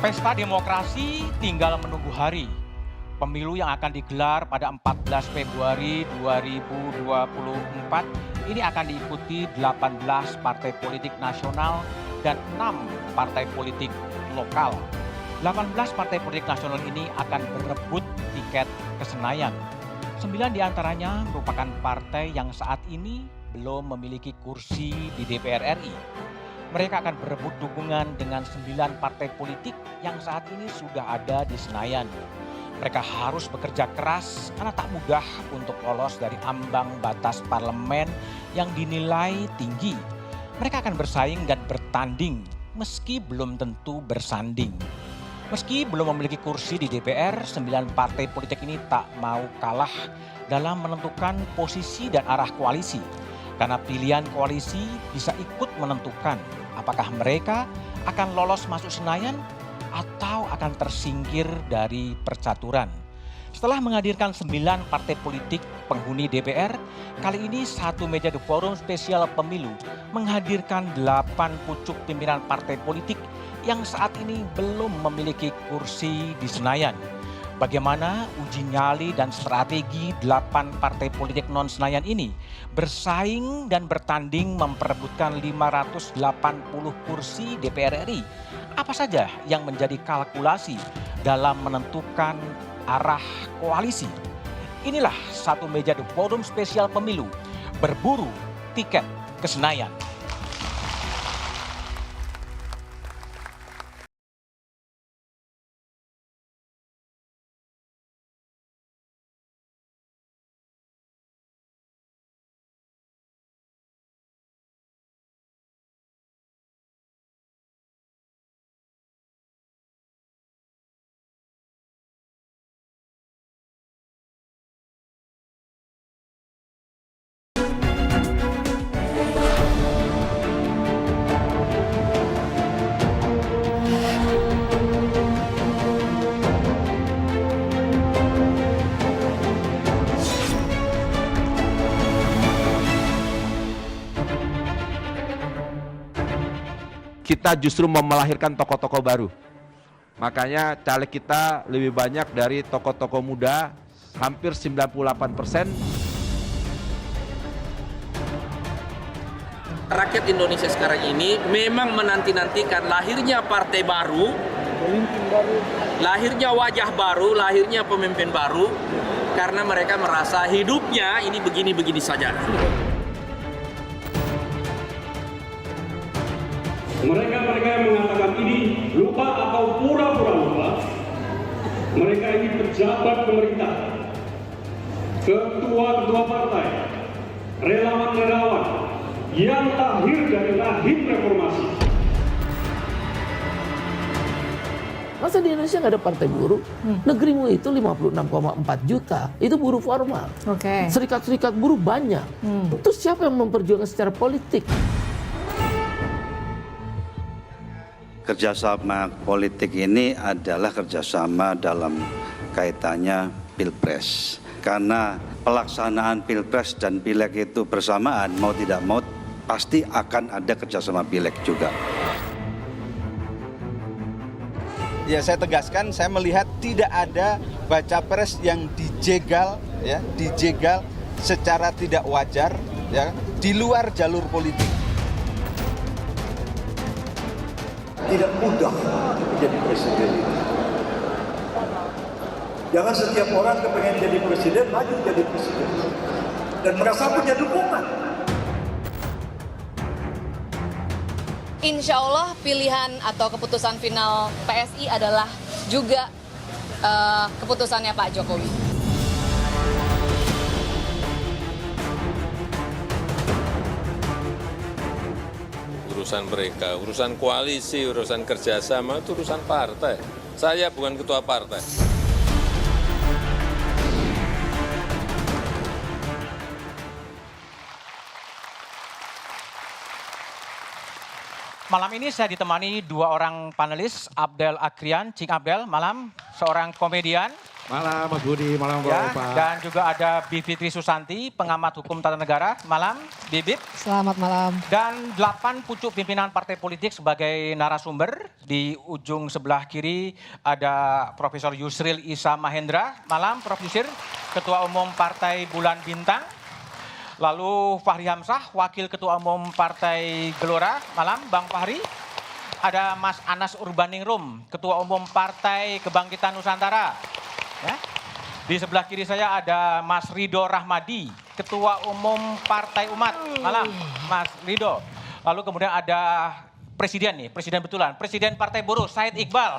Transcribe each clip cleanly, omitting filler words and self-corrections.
Pesta demokrasi tinggal menunggu hari. Pemilu yang akan digelar pada 14 Februari 2024 ini akan diikuti 18 partai politik nasional dan 6 partai politik lokal. 18 partai politik nasional ini akan berebut tiket ke Senayan. 9 diantaranya merupakan partai yang saat ini belum memiliki kursi di DPR RI. Mereka akan berebut dukungan dengan 9 partai politik yang saat ini sudah ada di Senayan. Mereka harus bekerja keras karena tak mudah untuk lolos dari ambang batas parlemen yang dinilai tinggi. Mereka akan bersaing dan bertanding meski belum tentu bersanding. Meski belum memiliki kursi di DPR, 9 partai politik ini tak mau kalah dalam menentukan posisi dan arah koalisi. Karena pilihan koalisi bisa ikut menentukan apakah mereka akan lolos masuk Senayan atau akan tersingkir dari percaturan. Setelah menghadirkan 9 partai politik penghuni DPR, kali ini satu meja The Forum spesial pemilu menghadirkan 8 pucuk pimpinan partai politik yang saat ini belum memiliki kursi di Senayan. Bagaimana uji nyali dan strategi 8 partai politik non-Senayan ini bersaing dan bertanding memperebutkan 580 kursi DPR RI. Apa saja yang menjadi kalkulasi dalam menentukan arah koalisi? Inilah satu meja The Forum spesial pemilu berburu tiket ke Senayan. Kita justru melahirkan tokoh-tokoh baru. Makanya caleg kita lebih banyak dari tokoh-tokoh muda, hampir 98%. Rakyat Indonesia sekarang ini memang menanti-nantikan lahirnya partai baru, lahirnya wajah baru, lahirnya pemimpin baru, karena mereka merasa hidupnya ini begini-begini saja. Mereka yang mengatakan ini lupa atau pura-pura lupa, mereka ini pejabat pemerintah, ketua-ketua partai, relawan-relawan yang lahir dari rahim reformasi. Masa di Indonesia nggak ada partai buruh? Negerimu itu 56,4 juta, itu buruh formal. Serikat-serikat buruh banyak. Terus siapa yang memperjuangkan secara politik? Kerjasama politik ini adalah kerjasama dalam kaitannya Pilpres. Karena pelaksanaan Pilpres dan Pileg itu bersamaan, mau tidak mau pasti akan ada kerjasama Pileg juga. Ya, saya tegaskan, saya melihat tidak ada baca pres yang dijegal secara tidak wajar, ya, di luar jalur politik. Tidak mudah menjadi presiden. Jangan setiap orang kepengen jadi presiden, maju jadi presiden. Dan merasa punya dukungan. Insya Allah pilihan atau keputusan final PSI adalah juga keputusannya Pak Jokowi. Urusan mereka, urusan koalisi, urusan kerjasama itu urusan partai. Saya bukan ketua partai. Malam ini saya ditemani 2 orang panelis, Abdel Akrian, Cing Abdel, malam, seorang komedian, Malam Mas Budi, malam Ya, Pak. dan juga ada Bivitri Susanti, pengamat hukum tata negara. Malam, Bibip. Selamat malam. Dan 8 pucuk pimpinan partai politik sebagai narasumber. Di ujung sebelah kiri ada Profesor Yusril Issa Mahendra. Malam, Prof. Yusril, Ketua Umum Partai Bulan Bintang. Lalu Fahri Hamzah, Wakil Ketua Umum Partai Gelora. Malam, Bang Fahri. Ada Mas Anas Urbaningrum, Ketua Umum Partai Kebangkitan Nusantara. Ya. Di sebelah kiri saya ada Mas Ridho Rahmadi, Ketua Umum Partai Umat. Malam, Mas Ridho. Lalu kemudian ada Presiden nih, Presiden betulan, Presiden Partai Buruh, Said Iqbal.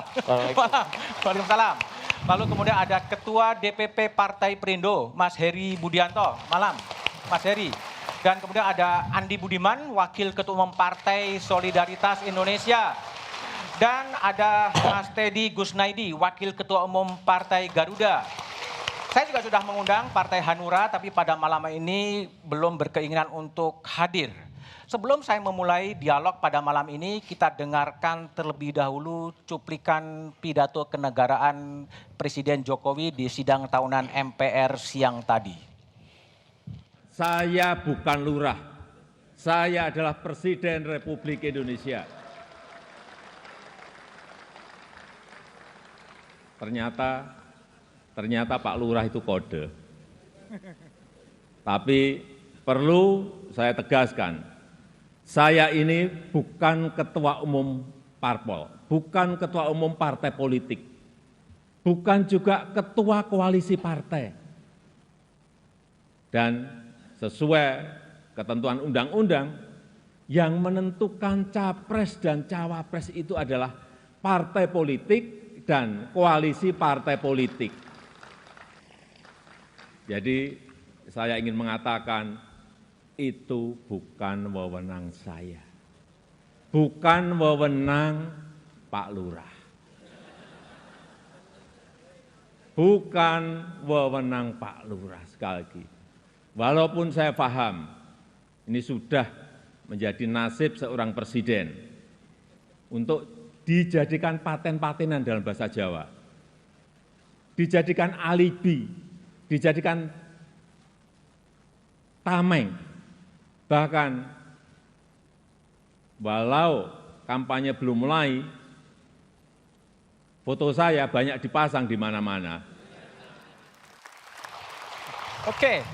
Malam, Waalaikumsalam. Lalu kemudian ada Ketua DPP Partai Perindo, Mas Heri Budianto. Malam, Mas Heri. Dan kemudian ada Andi Budiman, Wakil Ketua Umum Partai Solidaritas Indonesia. Dan ada Mas Teddy Gusnaidi, Wakil Ketua Umum Partai Garuda. Saya juga sudah mengundang Partai Hanura, tapi pada malam ini belum berkeinginan untuk hadir. Sebelum saya memulai dialog pada malam ini, kita dengarkan terlebih dahulu cuplikan pidato kenegaraan Presiden Jokowi di sidang tahunan MPR siang tadi. Saya bukan lurah, saya adalah Presiden Republik Indonesia. Ternyata Pak Lurah itu kode. Tapi perlu saya tegaskan, saya ini bukan ketua umum parpol, bukan ketua umum partai politik, bukan juga ketua koalisi partai. Dan sesuai ketentuan undang-undang, yang menentukan capres dan cawapres itu adalah partai politik dan koalisi partai politik. Jadi saya ingin mengatakan itu bukan wewenang saya. Bukan wewenang Pak Lurah. Bukan wewenang Pak Lurah, sekali lagi. Walaupun saya paham ini sudah menjadi nasib seorang presiden untuk dijadikan paten-patenan dalam bahasa Jawa, dijadikan alibi, dijadikan tameng, bahkan walau kampanye belum mulai, foto saya banyak dipasang di mana-mana. Oke,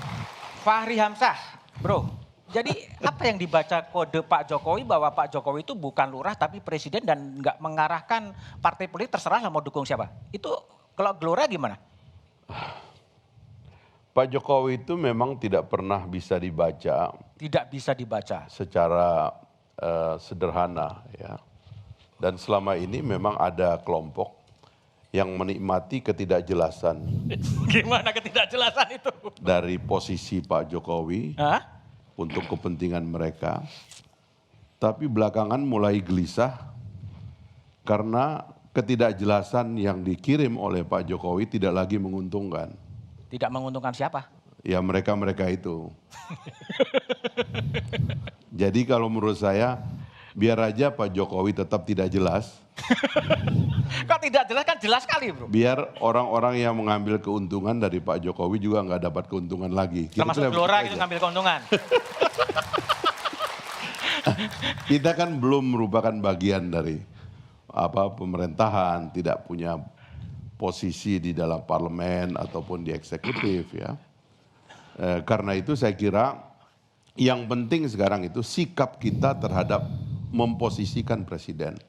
Fahri Hamzah, bro. Jadi apa yang dibaca kode Pak Jokowi bahwa Pak Jokowi itu bukan lurah tapi presiden dan nggak mengarahkan partai politik, terserah lah mau dukung siapa. Itu kalau Gelora gimana? Pak Jokowi itu memang tidak pernah bisa dibaca. Tidak bisa dibaca. Secara sederhana ya. Dan selama ini memang ada kelompok yang menikmati ketidakjelasan. Gimana ketidakjelasan itu? Dari posisi Pak Jokowi. Hah? Untuk kepentingan mereka, tapi belakangan mulai gelisah karena ketidakjelasan yang dikirim oleh Pak Jokowi tidak lagi menguntungkan. Tidak menguntungkan siapa? Ya mereka-mereka itu. Jadi kalau menurut saya, biar aja Pak Jokowi tetap tidak jelas. Kok tidak jelas, kan jelas sekali bro. Biar orang-orang yang mengambil keuntungan dari Pak Jokowi juga nggak dapat keuntungan lagi. Termasuk Gelora gitu ngambil keuntungan. Kita kan belum merupakan bagian dari pemerintahan, tidak punya posisi di dalam parlemen ataupun di eksekutif ya. Karena itu saya kira yang penting sekarang itu sikap kita terhadap memposisikan presiden.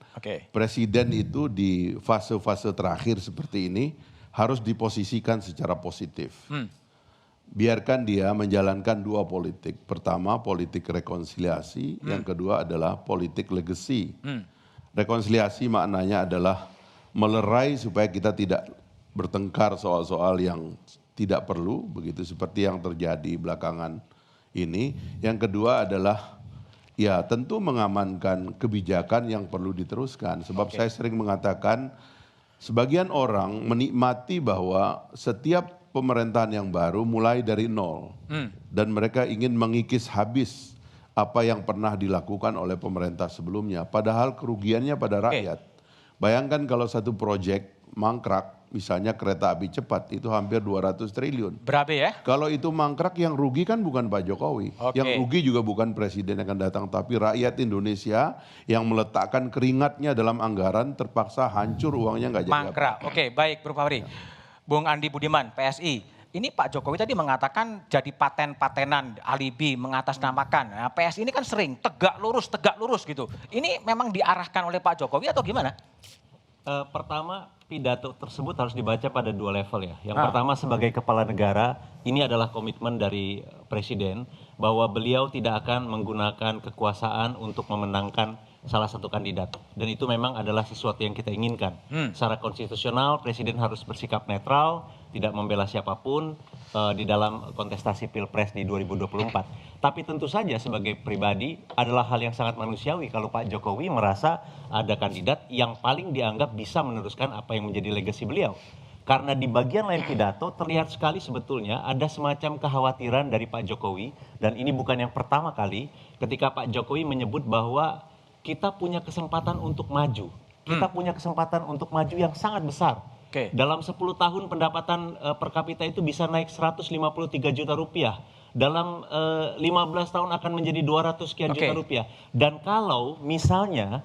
Presiden itu di fase-fase terakhir seperti ini harus diposisikan secara positif. Biarkan dia menjalankan dua politik. Pertama politik rekonsiliasi, yang kedua adalah politik legacy. Rekonsiliasi maknanya adalah melerai supaya kita tidak bertengkar soal-soal yang tidak perlu, begitu seperti yang terjadi belakangan ini. Yang kedua adalah ya tentu mengamankan kebijakan yang perlu diteruskan. Sebab saya sering mengatakan sebagian orang menikmati bahwa setiap pemerintahan yang baru mulai dari nol. Dan mereka ingin mengikis habis apa yang pernah dilakukan oleh pemerintah sebelumnya. Padahal kerugiannya pada rakyat. Bayangkan kalau satu proyek mangkrak, misalnya kereta api cepat itu hampir 200 triliun. Berabe ya? Kalau itu mangkrak yang rugi kan bukan Pak Jokowi. Oke. Yang rugi juga bukan presiden yang akan datang, tapi rakyat Indonesia yang meletakkan keringatnya dalam anggaran terpaksa hancur uangnya nggak jadi Mangkrak. Oke, baik Bro Fahri. Bung Andi Budiman, PSI. Ini Pak Jokowi tadi mengatakan jadi paten-patenan, alibi, mengatasnamakan. Nah, PSI ini kan sering tegak lurus gitu. Ini memang diarahkan oleh Pak Jokowi atau gimana? Pertama, pidato tersebut harus dibaca pada dua level ya. Yang pertama sebagai kepala negara, ini adalah komitmen dari Presiden bahwa beliau tidak akan menggunakan kekuasaan untuk memenangkan salah satu kandidat. Dan itu memang adalah sesuatu yang kita inginkan. Secara konstitusional, Presiden harus bersikap netral, tidak membela siapapun di dalam kontestasi Pilpres di 2024. Tapi tentu saja sebagai pribadi adalah hal yang sangat manusiawi kalau Pak Jokowi merasa ada kandidat yang paling dianggap bisa meneruskan apa yang menjadi legasi beliau. Karena di bagian lain pidato terlihat sekali sebetulnya ada semacam kekhawatiran dari Pak Jokowi, dan ini bukan yang pertama kali ketika Pak Jokowi menyebut bahwa kita punya kesempatan untuk maju. Kita punya kesempatan untuk maju yang sangat besar. Dalam 10 tahun pendapatan per kapita itu bisa naik 153 juta rupiah. Dalam 15 tahun akan menjadi 200 sekian juta rupiah. Dan kalau misalnya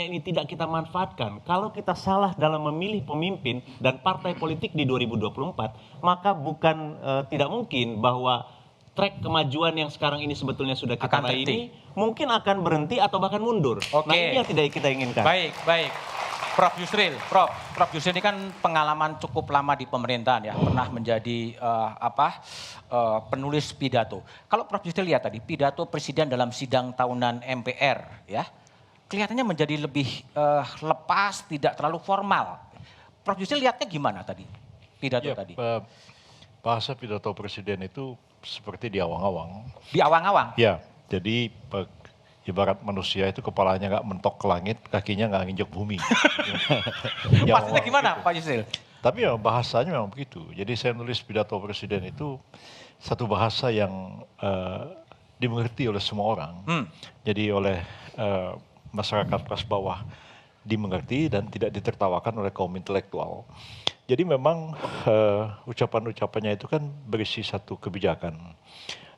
ini tidak kita manfaatkan, kalau kita salah dalam memilih pemimpin dan partai politik di 2024, maka bukan tidak mungkin bahwa trek kemajuan yang sekarang ini sebetulnya sudah kita raih ini mungkin akan berhenti atau bahkan mundur. Nah, ini yang tidak kita inginkan. Baik. Prof Yusril, Prof Yusril ini kan pengalaman cukup lama di pemerintahan ya, pernah menjadi penulis pidato. Kalau Prof Yusril lihat tadi pidato presiden dalam sidang tahunan MPR ya, kelihatannya menjadi lebih lepas, tidak terlalu formal. Prof Yusril lihatnya gimana tadi pidato tadi? Bahasa pidato presiden itu seperti di awang-awang. Di awang-awang? Ya, jadi ibarat manusia itu kepalanya nggak mentok ke langit, kakinya nggak nginjek bumi. Maksudnya gimana Pak Yusril? Tapi ya bahasanya memang begitu. Jadi saya nulis pidato presiden itu satu bahasa yang dimengerti oleh semua orang. Jadi oleh masyarakat kelas bawah dimengerti dan tidak ditertawakan oleh kaum intelektual. Jadi memang ucapan-ucapannya itu kan berisi satu kebijakan.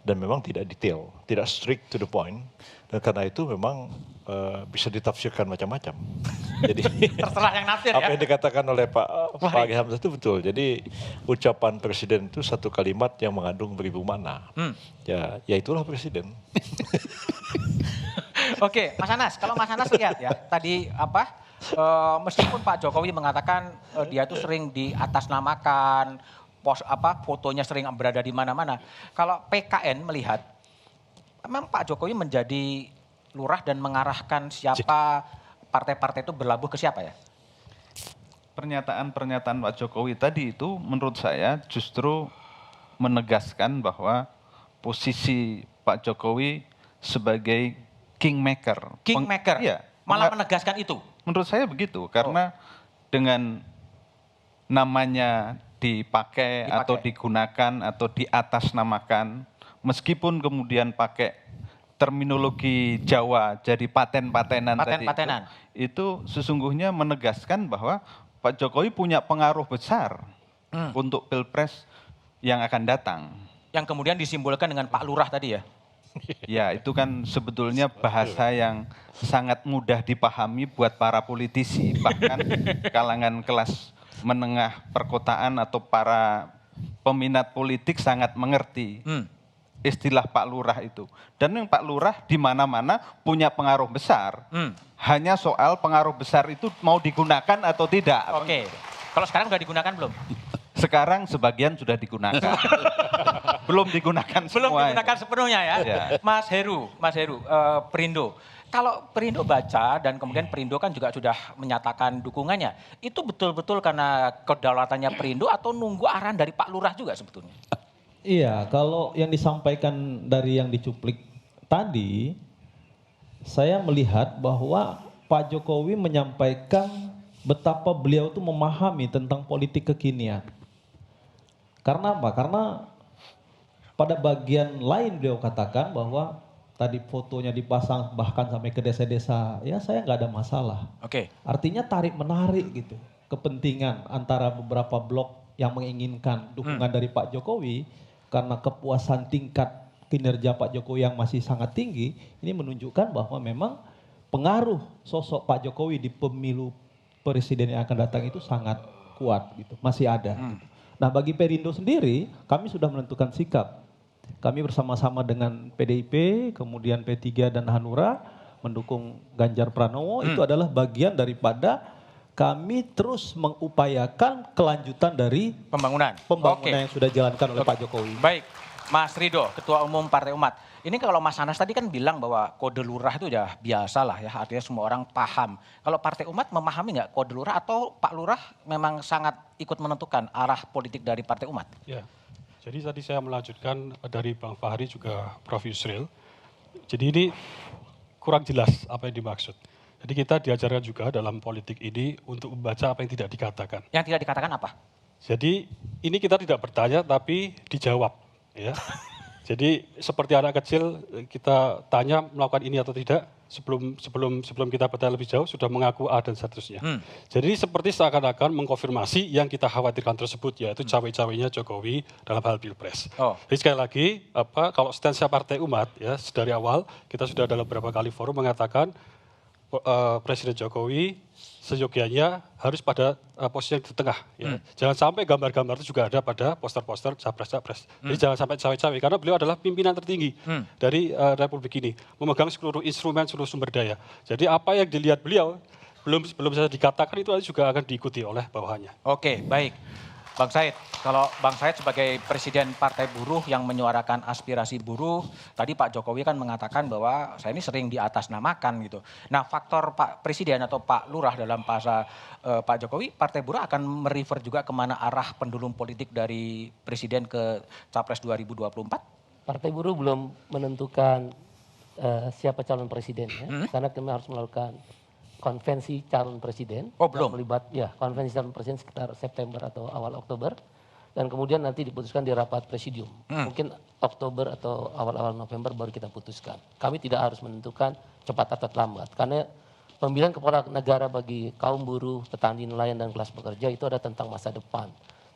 Dan memang tidak detail, tidak strict to the point. Dan karena itu memang bisa ditafsirkan macam-macam. Jadi terserah yang nafsir apa yang dikatakan oleh Pak Fahri Hamzah itu betul. Jadi ucapan presiden itu satu kalimat yang mengandung beribu makna. Ya itulah presiden. Oke, Mas Anas, kalau Mas Anas lihat ya, tadi meskipun Pak Jokowi mengatakan dia itu sering diatasnamakan, fotonya sering berada di mana-mana. Kalau PKN melihat, memang Pak Jokowi menjadi lurah dan mengarahkan siapa partai-partai itu berlabuh ke siapa ya? Pernyataan-pernyataan Pak Jokowi tadi itu menurut saya justru menegaskan bahwa posisi Pak Jokowi sebagai kingmaker. Kingmaker? Iya. Malah menegaskan itu? Menurut saya begitu, karena dengan namanya dipakai atau digunakan atau diatasnamakan, meskipun kemudian pakai terminologi Jawa jadi paten-patenan tadi itu sesungguhnya menegaskan bahwa Pak Jokowi punya pengaruh besar untuk Pilpres yang akan datang. Yang kemudian disimbolkan dengan Pak Lurah tadi ya? Ya, itu kan sebetulnya bahasa yang sangat mudah dipahami buat para politisi, bahkan kalangan kelas menengah perkotaan atau para peminat politik sangat mengerti istilah Pak Lurah itu. Dan yang Pak Lurah di mana-mana punya pengaruh besar. Hanya soal pengaruh besar itu mau digunakan atau tidak. Oke. Kalau sekarang sudah digunakan belum? Sekarang sebagian sudah digunakan. Belum digunakan semua. Belum digunakan sepenuhnya ya. Mas Heru, Perindo. Kalau Perindo baca dan kemudian Perindo kan juga sudah menyatakan dukungannya. Itu betul-betul karena kedaulatannya Perindo atau nunggu arahan dari Pak Lurah juga sebetulnya? Iya, kalau yang disampaikan dari yang dicuplik tadi, saya melihat bahwa Pak Jokowi menyampaikan betapa beliau itu memahami tentang politik kekinian. Karena apa? Karena pada bagian lain beliau katakan bahwa tadi fotonya dipasang bahkan sampai ke desa-desa, ya saya nggak ada masalah. Oke. Artinya tarik menarik gitu. kepentingan antara beberapa blok yang menginginkan dukungan dari Pak Jokowi, karena kepuasan tingkat kinerja Pak Jokowi yang masih sangat tinggi, ini menunjukkan bahwa memang pengaruh sosok Pak Jokowi di pemilu presiden yang akan datang itu sangat kuat gitu, masih ada. Gitu. Nah bagi Perindo sendiri, kami sudah menentukan sikap. Kami bersama-sama dengan PDIP, kemudian P3 dan Hanura mendukung Ganjar Pranowo, itu adalah bagian daripada kami terus mengupayakan kelanjutan dari pembangunan yang sudah dijalankan oleh Pak Jokowi. Baik, Mas Ridho, Ketua Umum Partai Umat. Ini kalau Mas Anas tadi kan bilang bahwa kode lurah itu ya biasa lah ya, artinya semua orang paham. Kalau Partai Umat memahami nggak kode lurah atau Pak Lurah memang sangat ikut menentukan arah politik dari Partai Umat? Ya, jadi tadi saya melanjutkan dari Bang Fahri juga Prof. Yusril. Jadi ini kurang jelas apa yang dimaksud. Jadi kita diajarkan juga dalam politik ini untuk membaca apa yang tidak dikatakan. Yang tidak dikatakan apa? Jadi ini kita tidak bertanya tapi dijawab. Ya. Jadi seperti anak kecil kita tanya melakukan ini atau tidak, sebelum kita bertanya lebih jauh sudah mengaku A dan seterusnya. Jadi seperti seakan-akan mengkonfirmasi yang kita khawatirkan tersebut, yaitu cawe-cawenya Jokowi dalam hal Pilpres. Jadi sekali lagi, kalau stance Partai Umat ya dari awal kita sudah dalam beberapa kali forum mengatakan Presiden Jokowi seyogianya harus pada posisi yang di tengah. Ya. Jangan sampai gambar-gambar itu juga ada pada poster-poster capres-capres. Jadi jangan sampai cawe-cawe, karena beliau adalah pimpinan tertinggi dari Republik ini, memegang seluruh instrumen, seluruh sumber daya. Jadi apa yang dilihat beliau belum bisa dikatakan itu juga akan diikuti oleh bawahannya. Oke, baik. Bang Said, kalau Bang Said sebagai Presiden Partai Buruh yang menyuarakan aspirasi buruh, tadi Pak Jokowi kan mengatakan bahwa saya ini sering diatasnamakan gitu. Nah faktor Pak Presiden atau Pak Lurah dalam bahasa Pak Jokowi, Partai Buruh akan merefer juga kemana arah pendulum politik dari Presiden ke Capres 2024? Partai Buruh belum menentukan siapa calon presidennya, karena kami harus melakukan konvensi calon presiden. Belum? Konvensi calon presiden sekitar September atau awal Oktober. Dan kemudian nanti diputuskan di rapat presidium. Mungkin Oktober atau awal-awal November baru kita putuskan. Kami tidak harus menentukan cepat atau lambat. Karena pemilihan kepala negara bagi kaum buruh, petani, nelayan, dan kelas pekerja itu ada tentang masa depan.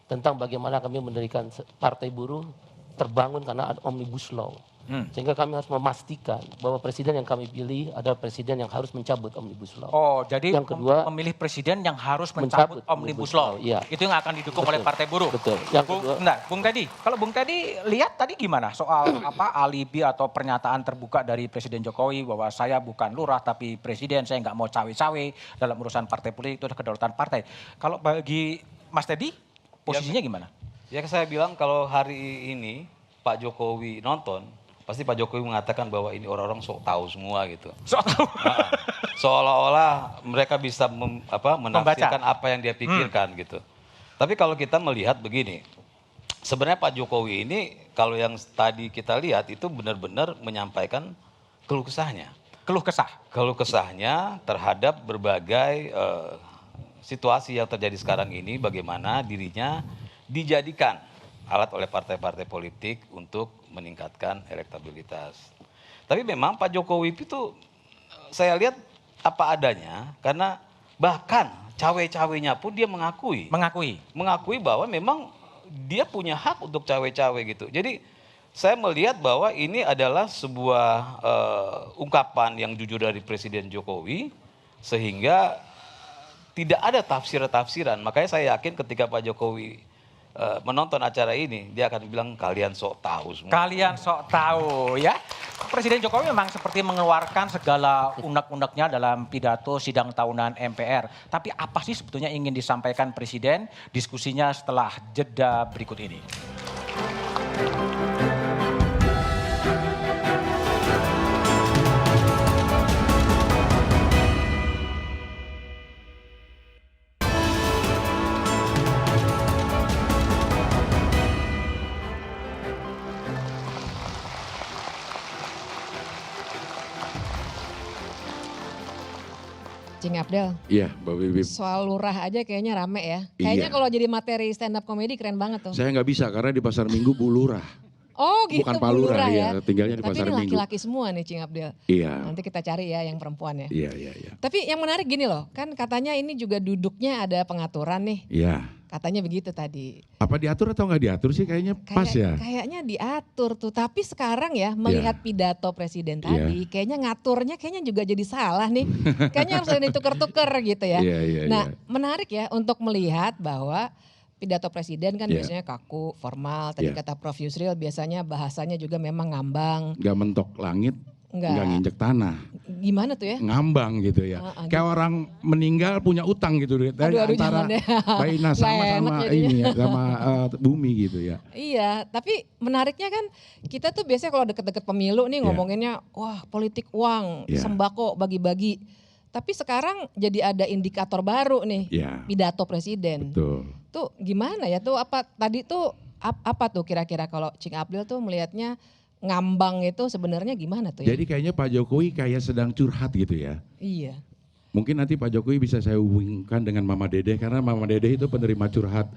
Tentang bagaimana kami mendirikan partai buruh terbangun karena ada Omnibus Law. Sehingga kami harus memastikan bahwa presiden yang kami pilih adalah presiden yang harus mencabut Omnibus Law. Jadi yang kedua, memilih presiden yang harus mencabut Omnibus Law. Iya. Itu yang akan didukung oleh Partai Buruh. Betul. Yang kedua, Bung Teddy, kalau Bung Teddy lihat tadi gimana soal alibi atau pernyataan terbuka dari Presiden Jokowi bahwa saya bukan lurah tapi presiden, saya nggak mau cawe-cawe dalam urusan partai politik, itu adalah kedaulatan partai. Kalau bagi Mas Teddy, posisinya gimana? Ya saya bilang kalau hari ini Pak Jokowi nonton, pasti Pak Jokowi mengatakan bahwa ini orang-orang sok tahu semua gitu. Sok tahu. Seolah-olah mereka bisa menafsirkan apa yang dia pikirkan gitu. Tapi kalau kita melihat begini, sebenarnya Pak Jokowi ini kalau yang tadi kita lihat itu benar-benar menyampaikan keluh kesahnya. Keluh kesah? Keluh kesahnya terhadap berbagai situasi yang terjadi sekarang ini, bagaimana dirinya dijadikan alat oleh partai-partai politik untuk meningkatkan elektabilitas. Tapi memang Pak Jokowi itu saya lihat apa adanya, karena bahkan cawe-cawenya pun dia mengakui bahwa memang dia punya hak untuk cawe-cawe gitu. Jadi saya melihat bahwa ini adalah sebuah ungkapan yang jujur dari Presiden Jokowi, sehingga tidak ada tafsir-tafsiran. Makanya saya yakin ketika Pak Jokowi menonton acara ini, dia akan bilang kalian sok tahu semua. Kalian sok tahu ya. Presiden Jokowi memang seperti mengeluarkan segala unek-uneknya dalam pidato sidang tahunan MPR. Tapi apa sih sebetulnya ingin disampaikan Presiden? Diskusinya setelah jeda berikut ini. Cing Abdel. Iya, Mbak Bibip. Soal lurah aja kayaknya rame ya. Kayaknya kalau jadi materi stand up comedy keren banget tuh. Saya nggak bisa karena di pasar Minggu Bu Lurah. Oh gitu, Bukan Pak Lurah ya, ya. tinggalnya di Tapi Pasar ini Minggu. laki-laki semua nih Cing Abdel. Iya. Nanti kita cari ya yang perempuan ya. Iya. Tapi yang menarik gini loh, kan katanya ini juga duduknya ada pengaturan nih. Iya. Katanya begitu tadi. Apa diatur atau nggak diatur sih kayaknya pas ya? Kayaknya diatur tuh, tapi sekarang ya melihat pidato presiden tadi, kayaknya ngaturnya kayaknya juga jadi salah nih. Kayaknya harus ada ditukar-tukar gitu ya. Nah menarik ya untuk melihat bahwa pidato presiden kan biasanya kaku, formal. Tadi kata Prof Yusril biasanya bahasanya juga memang ngambang. Nggak mentok langit, nggak nginjek tanah. Gimana tuh ya? Ngambang gitu ya. Kayak orang meninggal punya utang gitu dari antara Baina sama ini ya, sama bumi gitu ya. Iya, tapi menariknya kan kita tuh biasanya kalau deket-deket pemilu nih ngomonginnya wah politik uang, sembako bagi-bagi. Tapi sekarang jadi ada indikator baru nih, pidato presiden. Betul. Tuh gimana ya tuh apa tadi tuh apa tuh kira-kira kalau Cing Abdel tuh melihatnya ngambang itu sebenarnya gimana tuh ya? Jadi kayaknya Pak Jokowi kayak sedang curhat gitu ya. Iya. Mungkin nanti Pak Jokowi bisa saya hubungkan dengan Mama Dede karena Mama Dede itu penerima curhat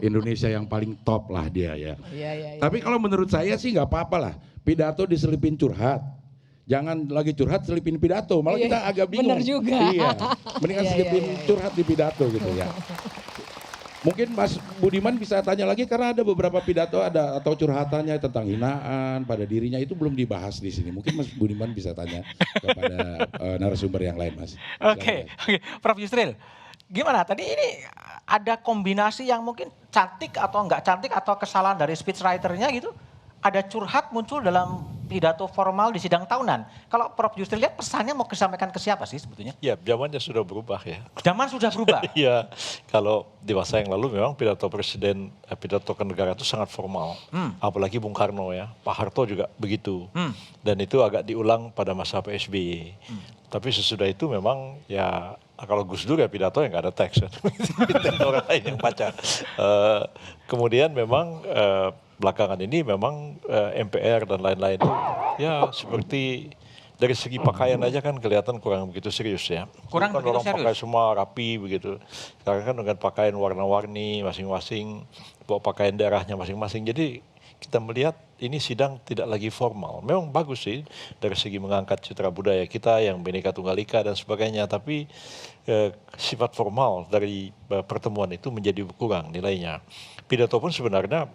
Indonesia yang paling top lah dia ya. Iya. Tapi kalau menurut saya sih nggak apa-apa lah. Pidato diselipin curhat. Jangan lagi curhat selipin pidato, malah kita agak bingung. Bener juga. Iya, mendingan selipin curhat di pidato gitu ya. Mungkin Mas Budiman bisa tanya lagi karena ada beberapa pidato ada atau curhatannya tentang hinaan pada dirinya itu belum dibahas di sini. Mungkin Mas Budiman bisa tanya kepada narasumber yang lain, Mas. Oke, Prof Yusril, gimana? Tadi ini ada kombinasi yang mungkin cantik atau enggak cantik atau kesalahan dari speechwriter-nya gitu? Ada curhat muncul dalam pidato formal di sidang tahunan. Kalau Prof Yusril lihat pesannya mau disampaikan ke siapa sih sebetulnya? Ya, zamannya sudah berubah ya. Zaman sudah berubah? Iya, kalau di masa yang lalu memang pidato presiden, pidato ke negara itu sangat formal. Apalagi Bung Karno ya, Pak Harto juga begitu. Dan itu agak diulang pada masa PSBY. Tapi sesudah itu memang ya kalau Gus Dur ya pidato yang nggak ada teks. Orang lain yang baca. Kemudian memang belakangan ini memang MPR dan lain-lain ya seperti dari segi pakaian aja kan kelihatan kurang begitu serius ya. Kurang begitu orang serius? pakai semua rapi begitu. Sekarang kan dengan pakaian warna-warni masing-masing, bawa pakaian daerahnya masing-masing. Jadi kita melihat ini sidang tidak lagi formal. Memang bagus sih dari segi mengangkat citra budaya kita yang Bhinneka Tunggal Ika dan sebagainya. Tapi sifat formal dari pertemuan itu menjadi kurang nilainya. Pidato pun sebenarnya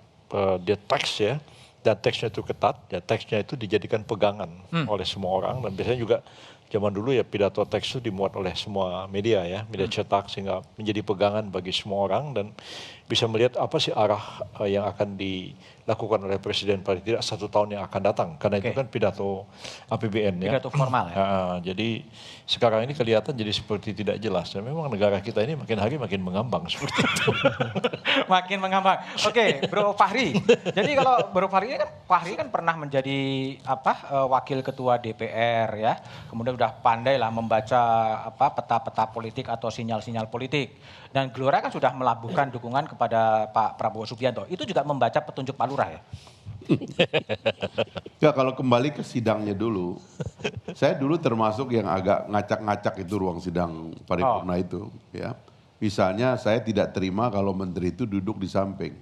dia teks ya, dan teksnya itu ketat, ya teksnya itu dijadikan pegangan oleh semua orang dan biasanya juga zaman dulu ya pidato teks itu dimuat oleh semua media ya, media cetak sehingga menjadi pegangan bagi semua orang dan bisa melihat apa sih arah yang akan dilakukan oleh presiden paling tidak 1 tahun yang akan datang karena itu kan pidato APBN ya. Pidato formal ya. Jadi sekarang ini kelihatan jadi seperti tidak jelas dan memang negara kita ini makin hari makin mengambang seperti itu. Makin mengambang. Oke, Bro Fahri. Jadi kalau Bro Fahri kan pernah menjadi wakil ketua DPR ya. Kemudian udah pandai lah membaca peta-peta politik atau sinyal-sinyal politik. Dan Gelora kan sudah melabuhkan dukungan kepada Pak Prabowo Subianto. Itu juga membaca petunjuk Pak Lurah ya? Ya kalau kembali ke sidangnya dulu, saya dulu termasuk yang agak ngacak-ngacak itu ruang sidang paripurna itu. Ya, misalnya saya tidak terima kalau menteri itu duduk di samping,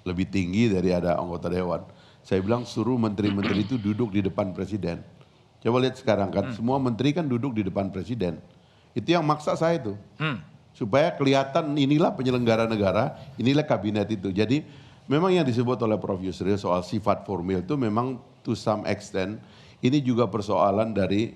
lebih tinggi dari ada anggota dewan. Saya bilang suruh menteri-menteri itu duduk di depan presiden. Coba lihat sekarang kan, semua menteri kan duduk di depan presiden. Itu yang maksa saya itu. Supaya kelihatan inilah penyelenggara negara, inilah kabinet itu. Jadi memang yang disebut oleh Prof Yusril soal sifat formil itu memang to some extent ini juga persoalan dari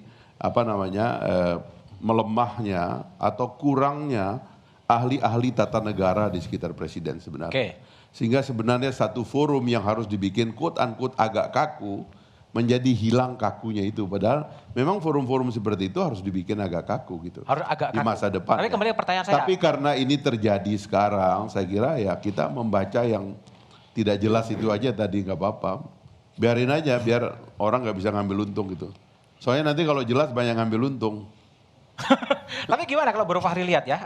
melemahnya atau kurangnya ahli-ahli tata negara di sekitar presiden sebenarnya. Sehingga sebenarnya satu forum yang harus dibikin quote unquote agak kaku menjadi hilang kakunya itu. Padahal memang forum-forum seperti itu harus dibikin agak kaku gitu. Harus agak di masa depan. Tapi kembali ke pertanyaan saya. Tapi karena ini terjadi sekarang, saya kira ya kita membaca yang tidak jelas itu aja tadi nggak apa-apa. Biarin aja, biar orang nggak bisa ngambil untung gitu. Soalnya nanti kalau jelas banyak ngambil untung. Tapi gimana kalau Bro Fahri lihat ya,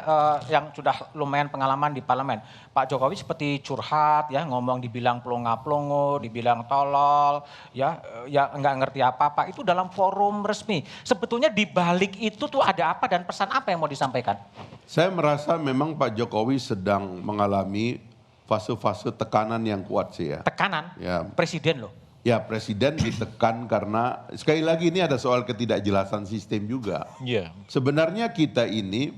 yang sudah lumayan pengalaman di parlemen. Pak Jokowi seperti curhat ya, ngomong dibilang plonga-plongo, dibilang tolol, ya nggak ngerti apa-apa. Itu dalam forum resmi. Sebetulnya di balik itu tuh ada apa dan pesan apa yang mau disampaikan? Saya merasa memang Pak Jokowi sedang mengalami fase-fase tekanan yang kuat sih ya. Tekanan? Ya. Presiden loh. Ya, presiden ditekan karena sekali lagi ini ada soal ketidakjelasan sistem juga. Iya. Sebenarnya kita ini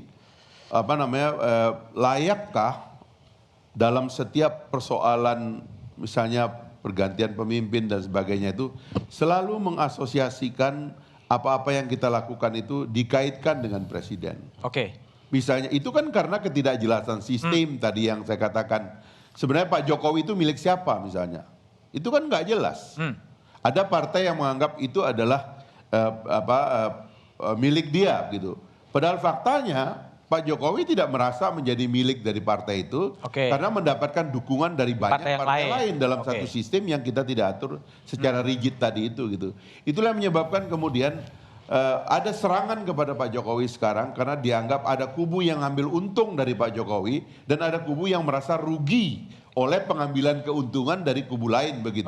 layakkah dalam setiap persoalan misalnya pergantian pemimpin dan sebagainya itu selalu mengasosiasikan apa-apa yang kita lakukan itu dikaitkan dengan presiden. Oke. Misalnya itu kan karena ketidakjelasan sistem tadi yang saya katakan. Sebenarnya Pak Jokowi itu milik siapa misalnya? Itu kan nggak jelas. Ada partai yang menganggap itu adalah milik dia gitu. Padahal faktanya Pak Jokowi tidak merasa menjadi milik dari partai itu karena mendapatkan dukungan dari banyak partai lain dalam satu sistem yang kita tidak atur secara rigid tadi itu gitu. Itulah yang menyebabkan kemudian ada serangan kepada Pak Jokowi sekarang karena dianggap ada kubu yang ambil untung dari Pak Jokowi dan ada kubu yang merasa rugi oleh pengambilan keuntungan dari kubu lain begitu.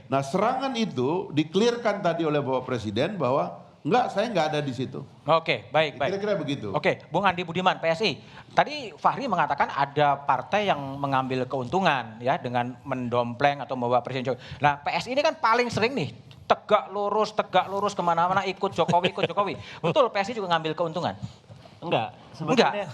Nah serangan itu diklirkan tadi oleh Bapak Presiden bahwa enggak, saya enggak ada di situ. Baik. Kira-kira begitu. Bung Andi Budiman, PSI. Tadi Fahri mengatakan ada partai yang mengambil keuntungan ya dengan mendompleng atau membawa Presiden Jokowi. Nah PSI ini kan paling sering nih tegak lurus kemana-mana ikut Jokowi. Betul PSI juga ngambil keuntungan? Enggak, sebetulnya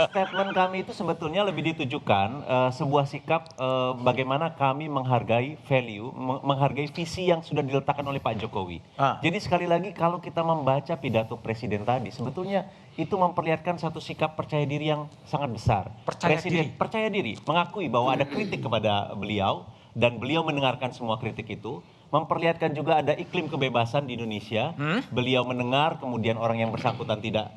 statement kami itu sebetulnya lebih ditujukan sebuah sikap bagaimana kami menghargai value, menghargai visi yang sudah diletakkan oleh Pak Jokowi. Jadi sekali lagi kalau kita membaca pidato Presiden tadi, sebetulnya itu memperlihatkan satu sikap percaya diri yang sangat besar. Percaya diri, mengakui bahwa ada kritik kepada beliau dan beliau mendengarkan semua kritik itu. Memperlihatkan juga ada iklim kebebasan di Indonesia. Beliau mendengar, kemudian orang yang bersangkutan tidak